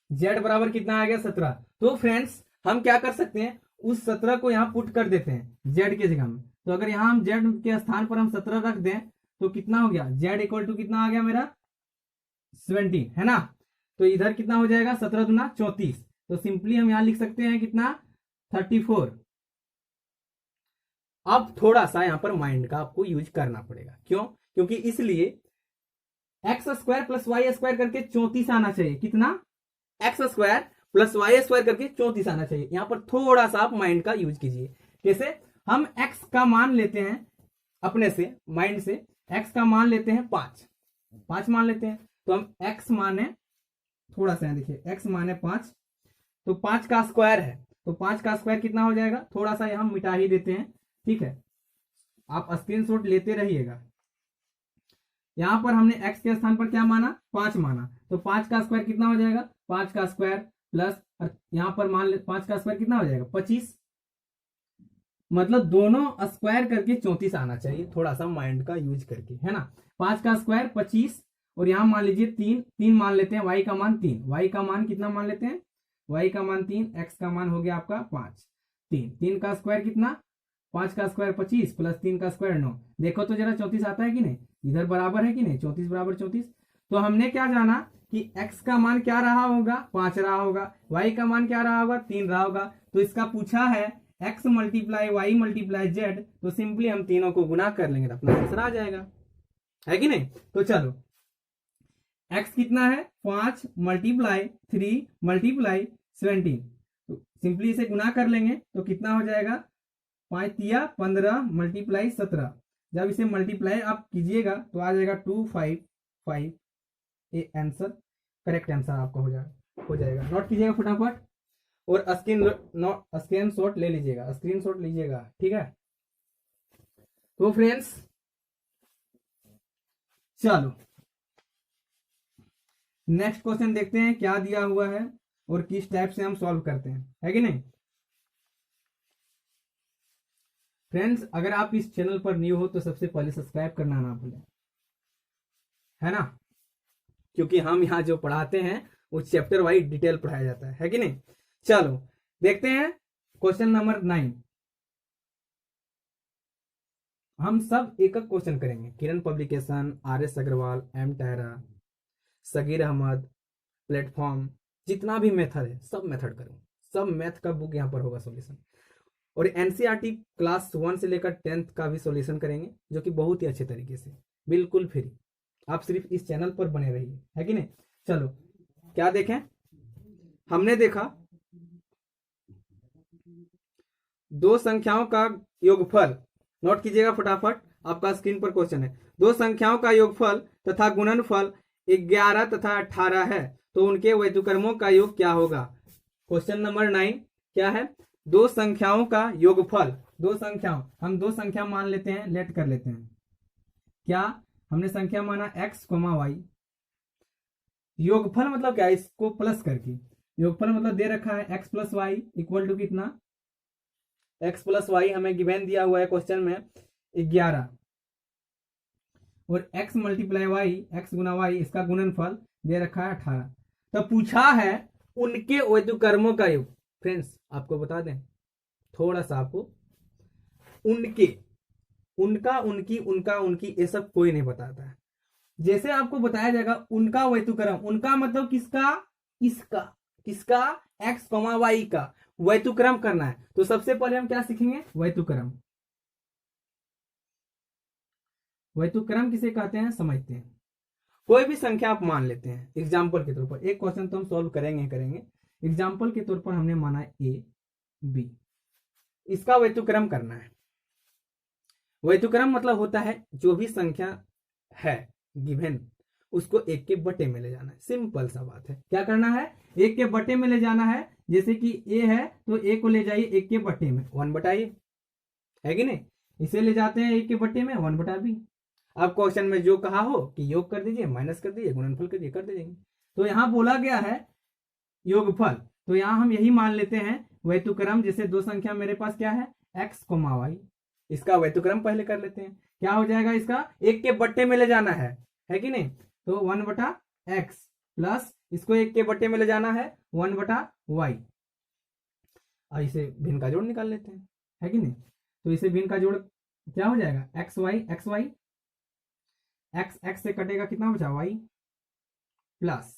जेड बराबर कितना आ गया 17। तो फ्रेंड्स हम क्या कर सकते हैं, उस 17 को यहाँ पुट कर देते हैं जेड के जगह में। तो अगर यहाँ हम जेड के स्थान पर हम 17 रख दें तो कितना हो गया, जेड इक्वल टू कितना आ गया मेरा 17, है ना। तो इधर कितना हो जाएगा 17 दूना 34, तो सिंपली हम यहां लिख सकते हैं कितना 34। अब थोड़ा सा यहां पर माइंड का आपको यूज करना पड़ेगा, क्यों, क्योंकि इसलिए x square plus y square करके 34 आना चाहिए, कितना, x square plus y square करके 34 आना चाहिए। यहां पर थोड़ा सा आप माइंड का यूज कीजिए। कैसे, हम एक्स का मान लेते हैं अपने से, माइंड से एक्स का मान लेते हैं 5 मान लेते हैं, तो हम एक्स माने, थोड़ा सा देखिए एक्स माने 5, तो 5 का स्क्वायर है, तो 5 का स्क्वायर कितना हो जाएगा, थोड़ा सा हम मिटा ही देते हैं। ठीक है, आप स्क्रीनशॉट लेते रहिएगा। यहां पर हमने एक्स के स्थान पर क्या माना 5 माना, तो 5 का स्क्वायर कितना हो जाएगा, 5 का स्क्वायर प्लस यहां पर मान ले 5 का स्क्वायर कितना हो जाएगा 25, मतलब दोनों स्क्वायर करके 34 आना चाहिए, थोड़ा सा माइंड का यूज करके, है ना। 5 का स्क्वायर 25, और यहां मान लीजिए 3 मान लेते हैं, y का मान 3, y का मान कितना मान लेते हैं, y का मान 3, x का मान हो गया आपका 5, 3 का स्क्वायर कितना, 5 का स्क्वायर 25 प्लस 3 का स्क्वायर 9, देखो तो जरा 34 आता है कि नहीं, इधर बराबर है कि नहीं, 34 बराबर 34। तो हमने क्या जाना कि x का मान क्या रहा होगा 5 रहा होगा, y का मान क्या रहा होगा 3 रहा होगा। तो इसका पूछा है x multiply y multiply z, तो सिंपली हम तीनों को गुना कर लेंगे तो अपना आंसर आ जाएगा, है कि नहीं। तो चलो x कितना है 5 मल्टीप्लाई 3 मल्टीप्लाई 17, तो सिंपली इसे गुना कर लेंगे तो कितना हो जाएगा 5 तिया 15 मल्टीप्लाई 17, जब इसे मल्टीप्लाई आप कीजिएगा तो आ जाएगा 255, ये आंसर करेक्ट आंसर आपका हो जाएगा। नोट कीजिएगा फटाफट और स्क्रीन शॉट ले लीजिएगा, स्क्रीन शॉट लीजिएगा, ठीक है। तो फ्रेंड्स चलो नेक्स्ट क्वेश्चन देखते हैं क्या दिया हुआ है और किस टाइप से हम सॉल्व करते हैं, है कि नहीं। फ्रेंड्स अगर आप इस चैनल पर न्यू हो तो सबसे पहले सब्सक्राइब करना ना भूलें, है ना, क्योंकि हम यहाँ जो पढ़ाते हैं वो चैप्टर वाइज डिटेल पढ़ाया जाता है कि नहीं। चलो देखते हैं क्वेश्चन नंबर 9। हम सब एक एक क्वेश्चन करेंगे। किरण पब्लिकेशन, RS अग्रवाल, M टायरा, सगीर अहमद, प्लेटफॉर्म, जितना भी मेथड है सब मेथड करूंगा, सब मैथ का बुक यहाँ पर होगा सॉल्यूशन। और NCERT क्लास 1 से लेकर 10th का भी सॉल्यूशन करेंगे, जो कि बहुत ही अच्छे तरीके से बिल्कुल फ्री। आप सिर्फ इस चैनल पर बने रहिए, है कि नहीं। चलो क्या देखें, हमने देखा दो संख्याओं का योगफल, नोट कीजिएगा फटाफट, आपका स्क्रीन पर क्वेश्चन है। दो संख्याओं का योगफल तथा गुणनफल 11 तथा 18 है, तो उनके वैतुक्रमों का योग क्या होगा। क्वेश्चन नंबर 9 क्या है, दो संख्याओं का योगफल, दो संख्याओं, हम दो संख्या मान लेते हैं, लेट कर लेते हैं। क्या हमने संख्या माना x, y। योगफल मतलब क्या, इसको प्लस करके, योगफल मतलब दे रखा है x plus y equal to कितना, x प्लस वाई हमें गिवन दिया हुआ है क्वेश्चन में 11, और x मल्टीप्लाई वाई, x गुना वाई, इसका गुणनफल दे रखा है 18। तो पूछा है उनके वैतुक्रमों का योग। फ्रेंड्स आपको बता दें थोड़ा सा, आपको उनके, उनका, उनकी, उनका, उनकी, ये सब कोई नहीं बताता है। जैसे आपको बताया जाएगा उनका वैतुक्रम, उनका मतलब किसका, इसका, किसका, x, y का वैतुक्रम करना है। तो सबसे पहले हम क्या सीखेंगे, वैतुक्रम। वैतुक्रम किसे कहते हैं समझते हैं। कोई भी संख्या आप मान लेते हैं, एग्जाम्पल के तौर पर, एक क्वेश्चन तो हम सॉल्व करेंगे। एग्जाम्पल के तौर पर हमने माना a, b, इसका वैतुक्रम करना है। वैतुक्रम मतलब होता है जो भी संख्या है गिवन, उसको एक के बटे में ले जाना है। सिंपल सा बात है, क्या करना है, एक के बटे में ले जाना है। जैसे कि a है तो a को ले जाइए एक के बटे में, 1 बटा a, है कि नहीं। इसे ले जाते हैं एक के बटे में 1 बटा b। अब क्वेश्चन में जो कहा हो कि योग कर दीजिए, माइनस कर दीजिए, गुणनफल कर दीजिए, कर दीजिए। तो यहां बोला गया है योगफल, तो यहां हम यही मान लेते हैं वैतुक्रम। जैसे दो संख्या मेरे पास क्या है, x, y, इसका वैतुक्रम पहले कर लेते हैं। क्या हो जाएगा, इसका एक के बट्टे में ले जाना है कि नहीं। तो 1 बटा x प्लस इसको एक के बट्टे में ले जाना है 1 बटा y। अब इसे भिन्न का जोड़ निकाल लेते हैं, है कि नहीं। तो इसे भिन्न का जोड़ क्या हो जाएगा, x y, x से कटेगा कितना बचा y, प्लस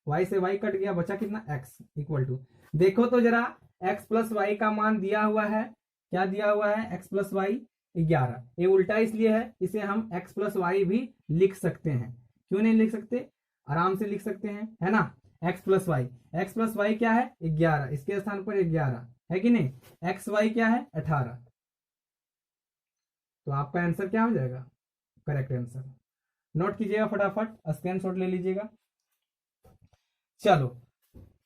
y से y कट गया, बचा कितना x, इक्वल टू, देखो तो जरा x प्लस वाई का मान दिया हुआ है, क्या दिया हुआ है, x प्लस वाई 11। ये उल्टा इसलिए है, इसे हम x प्लस वाई भी लिख सकते हैं। क्यों नहीं लिख सकते, आराम से लिख सकते हैं, है ना। x प्लस वाई क्या है 11, इसके स्थान पर 11, है कि नहीं। एक्स वाई क्या है 18। तो आपका आंसर क्या हो जाएगा, करेक्ट आंसर। नोट कीजिएगा फटाफट, स्क्रीनशॉट ले लीजिएगा। चलो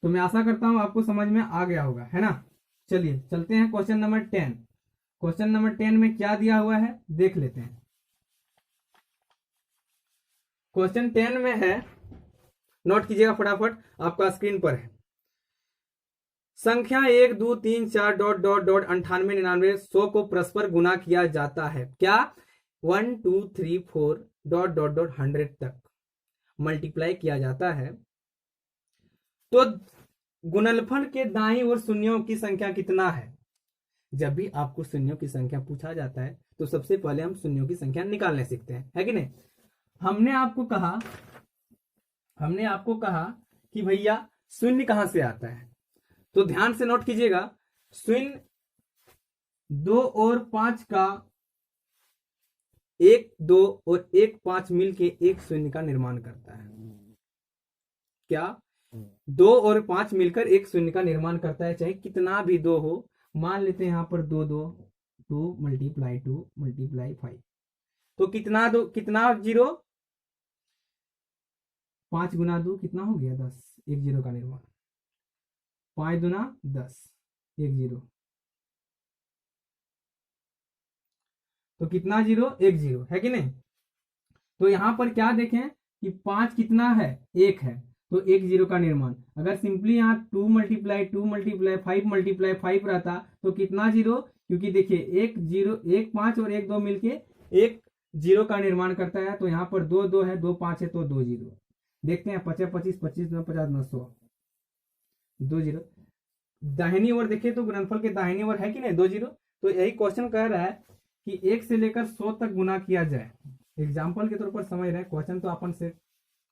तो मैं आशा करता हूं आपको समझ में आ गया होगा, है ना। चलिए चलते हैं क्वेश्चन नंबर 10। क्वेश्चन नंबर 10 में क्या दिया हुआ है देख लेते हैं। क्वेश्चन 10 में है, नोट कीजिएगा फटाफट, आपका स्क्रीन पर है। संख्या 1 2 3 4 डॉट डॉट डॉट 98 99 100 को परस्पर गुना किया जाता है। क्या 1 2 3 4 डॉट डॉट डॉट 100 तक मल्टीप्लाई किया जाता है, तो गुणनफल के दाईं ओर शून्यों की संख्या कितना है। जब भी आपको शून्यों की संख्या पूछा जाता है तो सबसे पहले हम शून्यों की संख्या निकालने सीखते हैं, है कि नहीं। हमने आपको कहा कि भैया शून्य कहां से आता है, तो ध्यान से नोट कीजिएगा। शून्य 2 और 5 का 1 2 और 1 5 मिलके एक शून्य का निर्माण करता है। क्या 2 और 5 मिलकर एक शून्य का निर्माण करता है, चाहे कितना भी 2 हो। मान लेते हैं यहां पर 2 2 2 मल्टीप्लाई 2 मल्टीप्लाई 5, तो कितना 2 कितना 0, 5 गुना 2 कितना हो गया 10, एक 0 का निर्माण। 5 दुना 10, एक 0। तो कितना जीरो, एक जीरो, है कि नहीं। तो यहां पर क्या देखें कि 5 कितना है, 1 है, तो एक जीरो का निर्माण। अगर सिंपली यहाँ 2 मल्टीप्लाई 2 मल्टीप्लाई 5 मल्टीप्लाई 5 रहता तो कितना जीरो, क्योंकि देखिए एक जीरो, एक 5 और एक 2 मिलके एक जीरो का निर्माण करता है। तो यहाँ पर 2 2 है, 2 5 है, तो 2 जीरो। देखते हैं 50 25 25 9 50 9 100, 2 जीरो। दाहिनी ओर देखिए तो गुणनफल के दाहिनी ओर है कि नहीं, 2 जीरो। तो यही क्वेश्चन कह रहा है कि 1 से लेकर 100 तक गुना किया जाए। एग्जाम्पल के तौर पर समझ रहे हैं, क्वेश्चन तो अपन से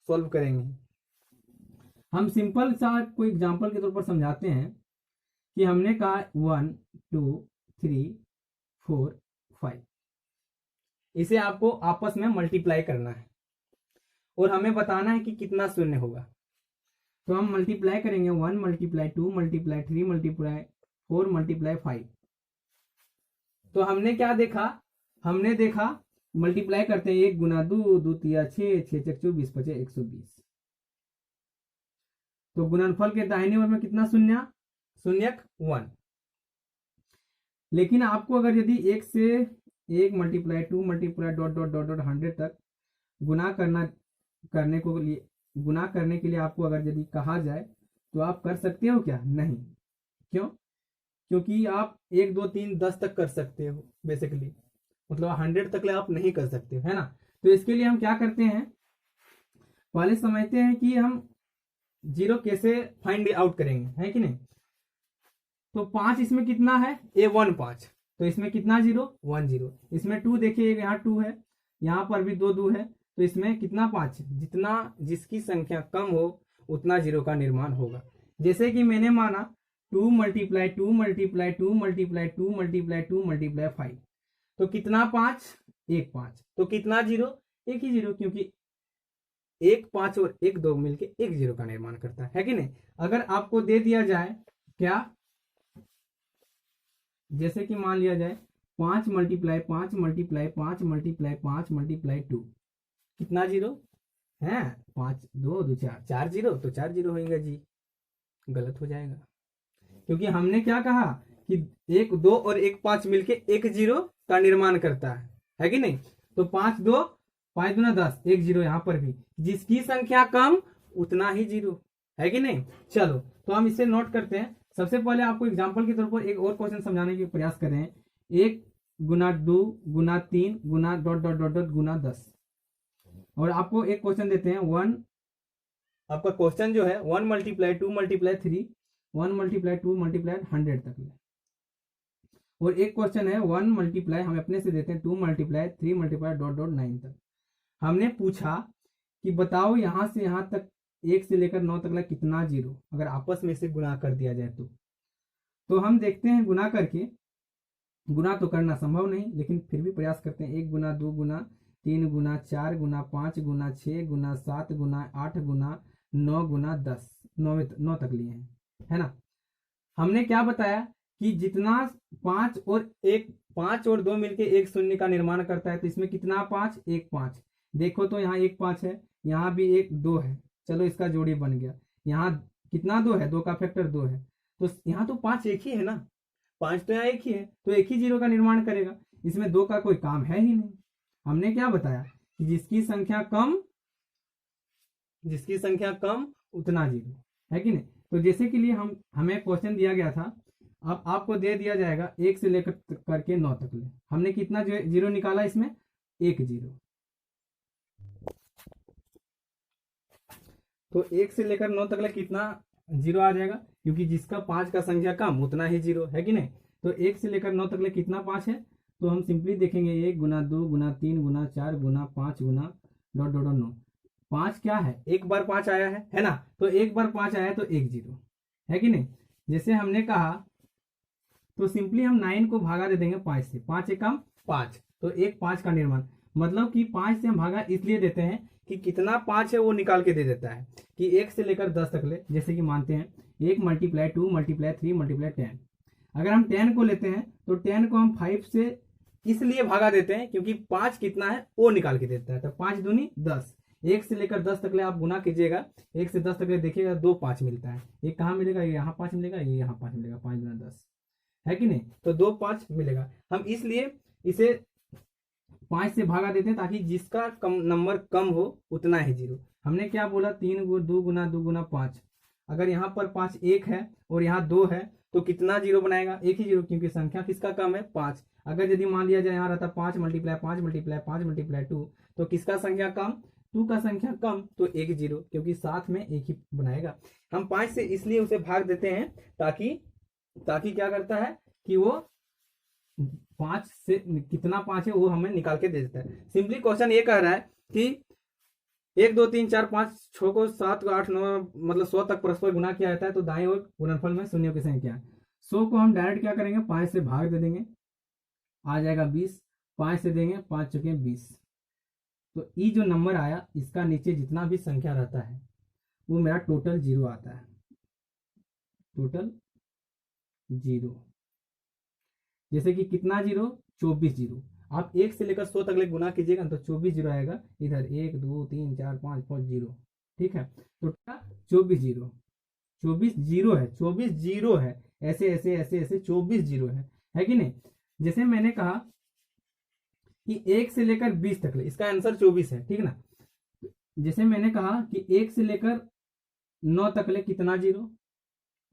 सॉल्व करेंगे। हम सिंपल सा कोई एग्जाम्पल के तौर पर समझाते हैं कि हमने कहा 1 2 3 4 5, इसे आपको आपस में मल्टीप्लाई करना है और हमें बताना है कि कितना शून्य होगा। तो हम मल्टीप्लाई करेंगे 1 मल्टीप्लाई 2 मल्टीप्लाई 3 मल्टीप्लाई 4 मल्टीप्लाई 5। तो हमने क्या देखा, हमने देखा मल्टीप्लाई करते हैं 1 गुना 2, 2 तिया 6, 6 चक 24, 5 120। तो गुणनफल के दाहिने ओर में कितना शून्य, शून्यक 1। लेकिन आपको अगर यदि 1 से 1 multiply 2 multiply dot dot dot dot 100 तक गुना करने के लिए आपको अगर यदि कहा जाए तो आप कर सकते हो क्या, नहीं। क्यों, क्योंकि आप 1 2 3 10 तक कर सकते हो बेसिकली, मतलब 100 तक आप नहीं कर सकते हो, है ना। तो इसके लिए हम क्या करते हैं, पहले समझते हैं कि हम जीरो कैसे फाइंड आउट करेंगे, है कि नहीं। तो 5 इसमें कितना है, A1 5, तो इसमें कितना जीरो, 1 जीरो। इसमें 2 देखिए, यहाँ 2 है, यहाँ पर भी 2 2 है, तो इसमें कितना 5। जितना जिसकी संख्या कम हो उतना जीरो का निर्माण होगा। जैसे कि मैंने माना 2 multiply 2 multiply 2 multiply 2 multiply 2 multiply 5, तो कितना 5, 1 5, तो कितना जीरो, एक ही जीरो, क्योंकि 1 5 और 1 2 मिलके एक जीरो का निर्माण करता है कि नहीं। अगर आपको दे दिया जाए क्या, जैसे कि मान लिया जाए 5 मल्टीप्लाई 5 मल्टीप्लाई 5 मल्टीप्लाई 5 मल्टीप्लाई 2, कितना जीरो है, 5 2 2 4, 4 जीरो, तो 4 जीरो होगा जी, गलत हो जाएगा। क्योंकि हमने क्या कहा कि 1 2 और 1 5 मिलके एक जीरो का निर्माण करता है कि नहीं। तो 5 2 5 दूना 10, एक जीरो यहाँ पर भी, जिसकी संख्या कम उतना ही जीरो, है कि नहीं। चलो तो हम इसे नोट करते हैं। सबसे पहले आपको एग्जांपल के तौर पर एक और क्वेश्चन समझाने की प्रयास कर रहे हैं। 1 गुना 2 गुना 3 गुना डॉट डॉट डॉट डॉट गुना 10, और आपको एक क्वेश्चन देते हैं 1, आपका क्वेश्चन जो है 1 मल्टीप्लाई 2 मल्टीप्लाई 3 1 मल्टीप्लाई 2 मल्टीप्लाई 100 तक ले। और एक क्वेश्चन है 1 मल्टीप्लाई, हम अपने से देते हैं 2 मल्टीप्लाई 3 मल्टीप्लाई डॉट डॉट 9 तक। हमने पूछा कि बताओ यहां से यहां तक 1 से लेकर 9 तक कितना जीरो, अगर आपस में से गुना कर दिया जाए तो हम देखते हैं गुना करके, गुना तो करना संभव नहीं लेकिन फिर भी प्रयास करते हैं। 1 गुना 2 गुना 3 गुना 4 गुना 5 गुना 6 गुना 7 गुना 8 गुना 9 गुना 10, 9 तक लिए हैं, है ना। हमने क्या बताया कि जितना 5 और 2 मिलके एक शून्य का निर्माण करता है, तो इसमें कितना 5, 1 5। देखो तो यहाँ 1 5 है, यहाँ भी 1 2 है, चलो इसका जोड़ी बन गया। यहाँ कितना 2 है, 2 का फैक्टर 2 है, तो यहाँ तो 5 एक ही है ना, 5 तो यहाँ एक ही है, तो एक ही जीरो का निर्माण करेगा। इसमें 2 का कोई काम है ही नहीं। हमने क्या बताया कि जिसकी संख्या कम उतना जीरो, है कि नहीं। तो जैसे के लिए हमें क्वेश्चन दिया गया था, अब आपको दे दिया जाएगा 1 से लेकर करके 9 तक ले। हमने कितना जीरो निकाला, इसमें 1 जीरो। तो 1 से लेकर 9 तक कितना जीरो आ जाएगा, क्योंकि जिसका 5 का संख्या कम उतना ही जीरो, है कि नहीं। तो 1 से लेकर 9 तक कितना 5 है, तो हम सिंपली देखेंगे 1 गुना 2 गुना 3 गुना 4 गुना 5 गुना डॉट डॉट 9। 5 क्या है, एक बार 5 आया है ना, तो एक बार 5 आया तो 1 जीरो, है कि नहीं। जैसे हमने कहा तो सिंपली हम 9 को भागा दे देंगे 5 से, 5 एकम 5, तो 1 5 का निर्माण। मतलब कि 5 से हम भागा इसलिए देते हैं कि कितना 5 है वो निकाल के दे देता है, कि 1 से लेकर 10 तक ले। जैसे कि मानते हैं 1 मल्टीप्लाई 2 मल्टीप्लाई 3 मल्टीप्लाई 10। अगर हम 10 को लेते हैं तो 10 को हम 5 से इसलिए भागा देते हैं क्योंकि 5 कितना है वो निकाल के देता है। तो 5 दूनी 10, 1 से लेकर 10 तक ले आप गुना कीजिएगा, 1 से 10 तक ले देखिएगा 2 5 मिलता है। ये कहाँ मिलेगा, ये यहाँ 5 मिलेगा, ये यहाँ 5 मिलेगा, 5 गुना 10, है कि नहीं। तो 2 5 मिलेगा। हम इसलिए इसे 5 से भागा देते हैं ताकि जिसका नंबर कम हो उतना ही जीरो। हमने क्या बोला, 3 2 गुना 2 गुना 5। अगर यहाँ पर 5 1 है और यहाँ 2 है तो कितना जीरो बनाएगा, एक ही जीरो, क्योंकि संख्या किसका कम है, 5। अगर यदि मान लिया जाए यहाँ रहता 5 मल्टीप्लाई 5 मल्टीप्लाई 5 मल्टीप्लाई 2, तो किसका संख्या कम, 2 का संख्या कम, तो एक जीरो, क्योंकि साथ में एक ही बनाएगा। हम 5 से इसलिए उसे भाग देते हैं ताकि क्या करता है कि वो 5 से कितना 5 है वो हमें निकाल के दे देता है। सिंपली क्वेश्चन ये कह रहा है कि 1 2 3 4 5 6 को 7 को 8 9 मतलब 100 तक परस्पर गुना किया जाता है, तो दाएं ओर गुणनफल में शून्यों की संख्या है। 100 को हम डायरेक्ट क्या करेंगे, 5 से भाग दे देंगे, आ जाएगा 20। 5 से देंगे, 5 चुके 20। तो ई जो नंबर आया इसका नीचे जितना भी संख्या रहता है वो मेरा टोटल जीरो आता है, टोटल जीरो। जैसे कि कितना जीरो, 24 जीरो। आप 1 से लेकर 100 तक ले गुना कीजिएगा तो 24 जीरो आएगा। इधर 1 2 3 4 5 5 जीरो, ठीक है, तो 24 जीरो, 24 जीरो है, 24 जीरो है, ऐसे ऐसे ऐसे ऐसे 24 जीरो है कि नहीं। जैसे मैंने कहा कि 1 से लेकर 20 तक ले, इसका आंसर 24 है, ठीक ना। जैसे मैंने कहा कि 1 से लेकर 9 तक ले कितना जीरो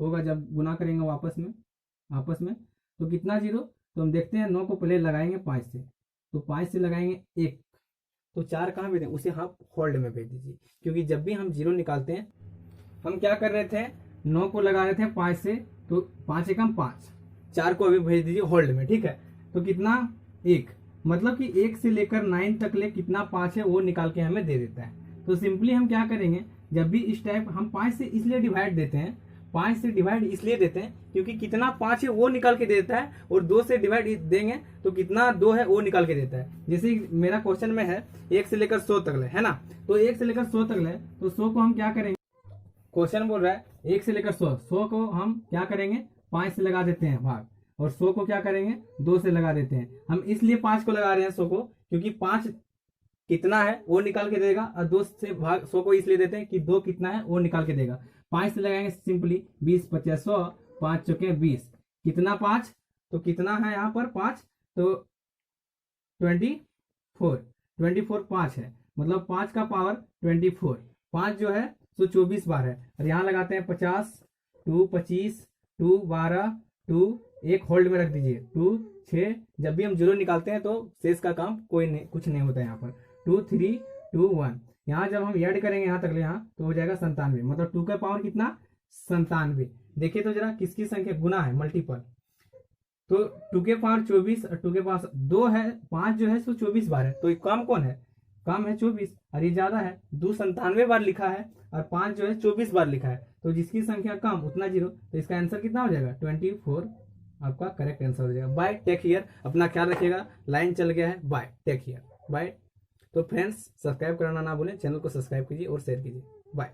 होगा जब गुना करेंगे आपस में, तो कितना जीरो, तो हम देखते हैं 9 को पहले लगाएंगे 5 से, तो 5 से लगाएंगे 1, तो 4 कहाँ भेजें, उसे आप होल्ड में भेज दीजिए, क्योंकि जब भी हम जीरो निकालते हैं हम क्या कर रहे थे, 9 को लगा रहे थे 5 से, तो 5 एकम 5, 4 को अभी भेज दीजिए होल्ड में, ठीक है। तो कितना, 1, मतलब कि 1 से लेकर 9 तक ले कितना 5 है वो निकाल के हमें दे देता है। तो सिंपली हम क्या करेंगे, जब भी इस टाइप हम 5 से इसलिए डिवाइड देते हैं, 5 से डिवाइड इसलिए देते हैं क्योंकि कितना 5 है वो निकाल के देता है, और 2 से डिवाइड देंगे तो कितना 2 है वो निकाल के देता है। जैसे मेरा क्वेश्चन में है 1 से लेकर 100 तक ले, है ना, तो 1 से लेकर 100 तक ले, तो 100 को हम क्या करेंगे, क्वेश्चन बोल रहा है 1 से लेकर 100 को हम क्या करेंगे, 5 से लगा देते हैं भाग, और 100 को क्या करेंगे, 2 से लगा देते हैं। हम इसलिए 5 को लगा रहे हैं 100 को, क्योंकि 5 कितना है वो निकाल के देगा, और 2 से भाग 100 को इसलिए देते हैं कि 2 कितना है वो निकाल के देगा। 5 से लगाएंगे सिंपली 20 50 100, 5 चौके 20, कितना 5, तो कितना है यहाँ पर 5, तो 24 5 है, मतलब 5 का पावर 24, 5 जो है तो 24 बार है, और यहाँ लगाते हैं 50 2 25 2 12 2, एक होल्ड में रख दीजिए 2 6। जब भी हम जीरो निकालते हैं तो शेष का काम कुछ नहीं होता है यहाँ पर, 2 3 2 1। यहाँ जब हम ऐड करेंगे यहाँ तक ले, यहाँ तो हो जाएगा 97, मतलब 2 का पावर कितना, 97। देखिए तो जरा किसकी संख्या गुना है, मल्टीपल, तो 2 के पावर 24 और 2 के पावर 2 है, 5 जो है सो 24 बार है, तो कम कौन है, कम है 24, और ये ज्यादा है 2 97 बार लिखा है, और 5 जो है 24 बार लिखा है, तो जिसकी संख्या कम उतना जीरो, तो इसका आंसर कितना हो जाएगा, 24 आपका करेक्ट आंसर हो जाएगा। बाय, टेक केयर, अपना ख्याल रखिएगा, लाइन चल गया है, बाय, टेक केयर, बाय। तो फ्रेंड्स सब्सक्राइब करना ना भूलें, चैनल को सब्सक्राइब कीजिए और शेयर कीजिए, बाय।